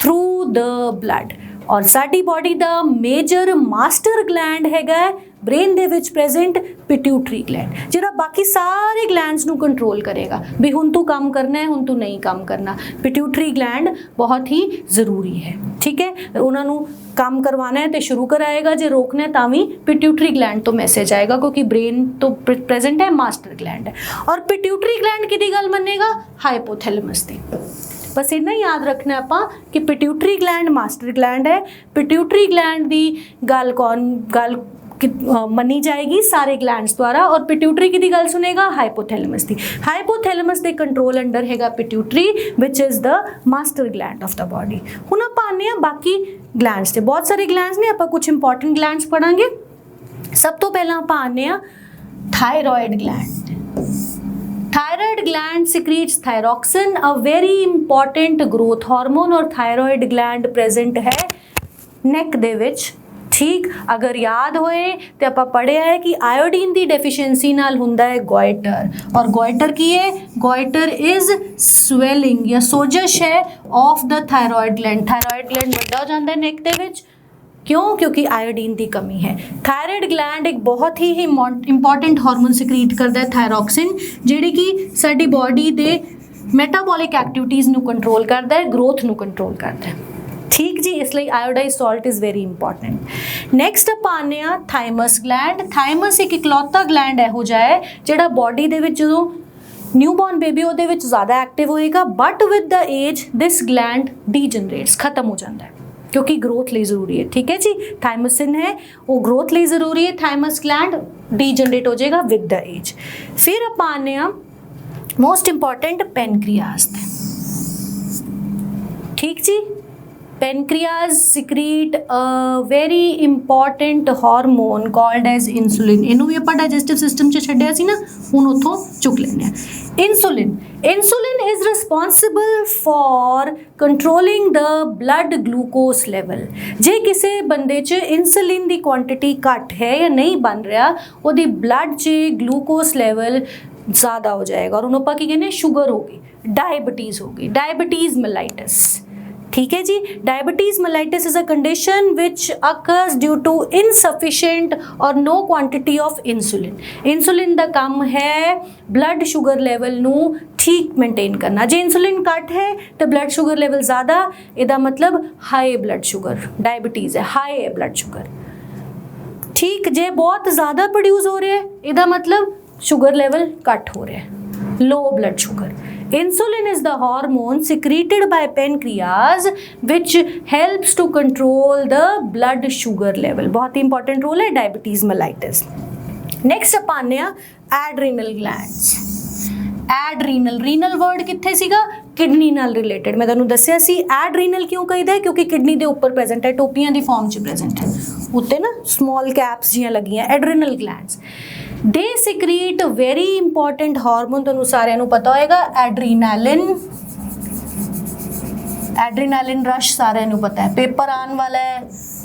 थ्रू द ब्लड। और साडी बॉडी दा मेजर मास्टर ग्लैंड हैगा ब्रेन दे विच प्रेजेंट पिट्यूटरी ग्लैंड, जिहड़ा बाकी सारे ग्लैंड्स नू कंट्रोल करेगा भी हुण तू काम करना है, हुण तू नहीं काम करना। पिट्यूटरी ग्लैंड बहुत ही ज़रूरी है, ठीक है। उन्हां नू काम करवाना है तो शुरू कराएगा, जे रोकना है तां भी पिट्यूटरी ग्लैंड तो मैसेज आएगा, क्योंकि ब्रेन तो प्रेजेंट है, मास्टर ग्लैंड है। और पिट्यूटरी ग्लैंड किहदी गल मनेगा? हाइपोथैलेमस दी। बस इन्ना ही याद रखना आपां कि पिट्यूटरी ग्लैंड मास्टर ग्लैंड है। पिट्यूटरी ग्लैंड की गल मनी जाएगी सारे ग्लैंड्स द्वारा, और पिट्यूटरी की गल सुनेगा हाइपोथैलेमस की। हाइपोथैलेमस के कंट्रोल अंडर हैगा pituitary which is the master gland of the body. हुण आपां आने आ बाकी ग्लैंड्स ते, बहुत सारे ग्लैंड्स ने, आपां कुछ इंपॉर्टेंट ग्लैंड्स पढ़ांगे। सब तो पहला आपां आने आ thyroid gland. Thyroid gland secretes thyroxine, a very important growth hormone, और थायरॉयड ग्लैंड प्रेजेंट है नैक दे विच। ठीक, अगर याद होए तो आप पढ़िया है कि आयोडीन की डेफिशिएंसी नाल हुंदा है गोइटर, और गोइटर की है, गोइटर इज स्वेलिंग या सोजश है of the thyroid gland. Thyroid gland वड्डा हो जाता है नैक दे विच, क्यों? क्योंकि आयोडीन की कमी है। थायरॉयड ग्लैंड एक बहुत ही इंपॉर्टेंट हार्मोन सिक्रीट करता है थायरॉक्सिन, जिहड़ी कि साडी बॉडी दे मैटाबॉलिक एक्टिविटीज़ नू कंट्रोल करता है, ग्रोथ नू कंट्रोल करता है। ठीक जी, इसलिए iodise salt is very important. Next आप आने आ थाइमस ग्लैंड। थाइमस एक इकलौता ग्लैंड इहो जिहा है जिहड़ा बॉडी दे विच जदों न्यूबॉर्न बेबी ਉਹਦੇ ਵਿੱਚ ज़्यादा एक्टिव होएगा, but with the age this gland degenerates, खत्म हो जाता है, क्योंकि ग्रोथ लिए ज़रूरी है। ठीक है जी, थाइमसिन है वो ग्रोथ लिए ज़रूरी है, थाइमस ग्लैंड डीजनरेट हो जाएगा विद द एज। फिर आप आने आ मोस्ट इंपॉर्टेंट पेनक्रियाज। ठीक जी, pancreas secrete a very important hormone called as insulin. इनू भी ਆਪਾਂ डाइजेस्टिव सिस्टम 'ਚ ਛੱਡਿਆ ਸੀ ਨਾ, ਹੁਣ ਉੱਥੋਂ ਚੁੱਕ ਲੈਂਦੇ ਆ। Insulin is responsible for controlling the blood glucose level. जे किसी बंदे च इंसुलिन की क्वांटिटी घट है या नहीं बन रहा, वो ब्लड च ग्लूकोज लैवल ज़्यादा हो जाएगा, और उन्होंने की कहने शुगर होगी, डायबिटीज़ होगी, डायबिटीज़ मेलाइटिस। ठीक है जी, diabetes mellitus is a condition which occurs due to insufficient or no quantity of insulin. Insulin का काम है ब्लड शुगर लैवल नू ठीक मेनटेन करना। जे इंसुलिन घट है तो ब्लड शुगर लैवल ज़्यादा, इसका मतलब हाई ब्लड शुगर, डायबिटीज़ है, हाई है ब्लड शुगर। ठीक, जे बहुत ज़्यादा प्रोड्यूस हो रहा है, इसका मतलब शुगर लेवल घट हो रहा है, low blood sugar. Insulin is the hormone secreted by pancreas which helps to control the blood sugar level। बहुत ही इंपॉर्टेंट रोल है डायबिटीज़ मेलाइटिस। नेक्स्ट आप आने आ adrenal glands. Adrenal, renal word कित्थे सीगा? किडनी नाल रिलेटेड। मैं तुहानूं दस्सिया सी एड्रीनल क्यों कहीदा है, क्योंकि किडनी के उपर प्रेजेंट है, टोपियां की फॉर्म च प्रेजेंट है, उत्ते ना स्मॉल कैप्स जियां लगियां, adrenal glands. They secrete very important hormone, तुहानूं सारिਆਂ ਨੂੰ पता होएगा, एड्रीनैलिन। एड्रीनैलिन रश सारिਆਂ ਨੂੰ पता है, पेपर आने वाला है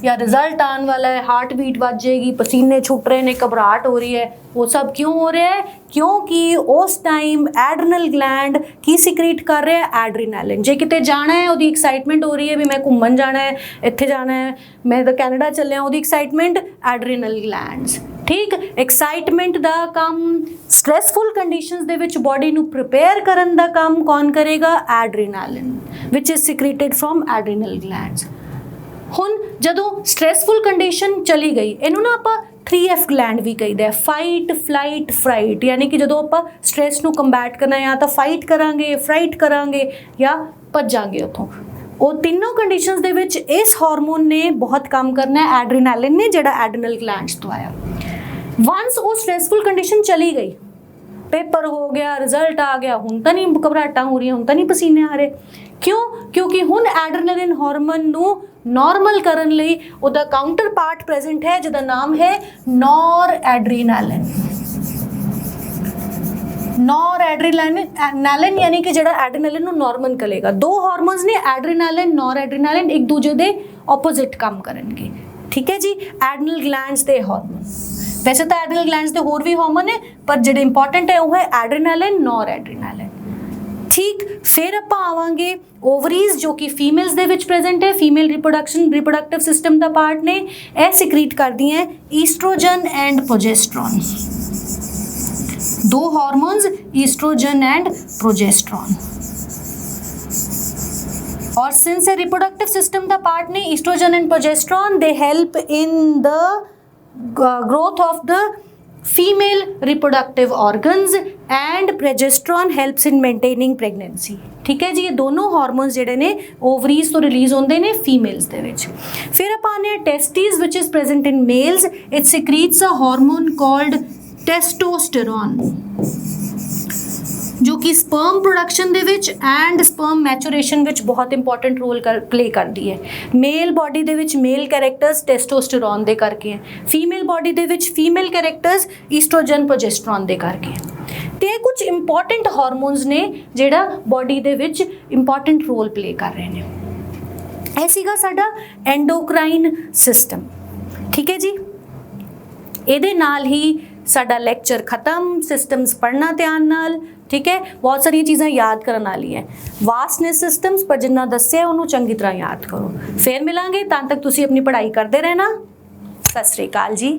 या रिजल्ट आने वाला है, हार्ट बीट बढ़ जाएगी, पसीने छुट रहे हैं, घबराहट हो रही है, वो सब क्यों हो रहा है? क्योंकि उस टाइम एड्रीनल ग्लैंड की सिक्रीट कर रहे हैं एड्रीनैलिन। जे किते जाना है, उसकी एक्साइटमेंट हो रही है भी मैं घूमन जाना है, इत्थे जाना है, मैं तो कैनेडा चलिया, उसकी एक्साइटमेंट एड्रीनल ग्लैंड्स। ठीक, एक्साइटमेंट का काम, स्ट्रैसफुल कंडीशंस दे विच बॉडी नू प्रिपेयर करन दा काम कौन करेगा? Adrenaline which is secreted from adrenal glands. हुण जदों स्ट्रैसफुल कंडीशन चली गई, इनू ना आपां 3F ग्लैंड भी कहीदा है, फाइट फ्लाइट फ्राइट, यानी कि जदों आपां स्ट्रैस नू कंबैट करना, या तो फाइट करांगे, फ्राइट करांगे, या भज्जांगे उत्थों। वो तीनों कंडीशंस दे विच इस हार्मोन ने बहुत काम करना है, एड्रीनैलिन ने, जिहड़ा एड्रीनल ग्लैंड्स तो आया। वंस वो स्ट्रेसफुल कंडीशन चली गई, पेपर हो गया, रिजल्ट आ गया, हुण तां नहीं घबराहटां हो रही, हुण तां नहीं पसीने आ रहे, क्यों? क्योंकि हुण एड्रीनलिन हार्मोन नू नॉर्मल करन लई उहदा काउंटर पार्ट प्रेजेंट है, जिहदा नाम है नॉर एड्रीनैलिन। नॉर एड्रीनैलिन यानी कि जिहड़ा एड्रीनलिन नू नॉर्मल करेगा। दो हार्मोन्स ने, एड्रीनैलिन, नॉर एड्रीनैलिन, एक दूजे दे ऑपोजिट काम करनगे। ठीक है जी, एड्रीनल ग्लैंड्स दे हार्मोन। वैसे तो एड्रीनल ग्लैंड्स दे होर भी हार्मोन है, पर जिहड़े इंपॉर्टेंट है वो है एड्रीनैलिन, नॉर एड्रीनैलिन। ठीक, फिर आप आवांगे ओवरीज, जो कि फीमेल्स दे विच प्रेजेंट है, फीमेल रिप्रोडक्टिव सिस्टम का पार्ट ने, यह सिक्रीट करती हैं ईस्ट्रोजन एंड प्रोजेस्ट्रॉन। दो हार्मोन्स, ईस्ट्रोजन एंड प्रोजेस्ट्रॉन। और सिंस ए रिप्रोडक्टिव सिस्टम का पार्ट ने, oestrogen and progesterone, they help in the growth of the female reproductive organs and progesterone helps in maintaining pregnancy. ठीक है जी, ये दोनों हार्मोन्स जिहड़े ने ओवरीज तो रिलीज होंदे ने फीमेल्स दे विच। फिर आपां आने testis which is present in males, it secretes a hormone called testosterone जो कि स्पर्म प्रोडक्शन दे विच एंड स्पर्म मैचुरेशन विच बहुत इंपॉर्टेंट रोल प्ले करती है। मेल बॉडी दे विच मेल कैरेक्टर्स टेस्टोस्टेरोन दे करके हैं, फीमेल बॉडी दे विच फीमेल कैरेक्टर्स ईस्ट्रोजन प्रोजेस्टेरोन दे करके हैं। ते कुछ इंपॉर्टेंट हार्मोन्स ने जिहड़ा बॉडी दे विच इंपॉर्टेंट रोल प्ले कर रहे हैं। ਇਹ ਸੀਗਾ ਸਾਡਾ एंडोक्राइन सिस्टम। ठीक है जी, ਇਹਦੇ ਨਾਲ ही साडा लैक्चर खत्म। सिस्टम्स पढ़ना ध्यान नाल, ठीक है, बहुत सारी चीज़ां याद करन वाली है। वास्ट ने सिस्टम्स पर जिन्ना दस्सिया उन्होंने चंगी तरह याद करो। फिर मिलांगे, तद तक तुसीं अपनी पढ़ाई करते रहना। सत श्री अकाल जी।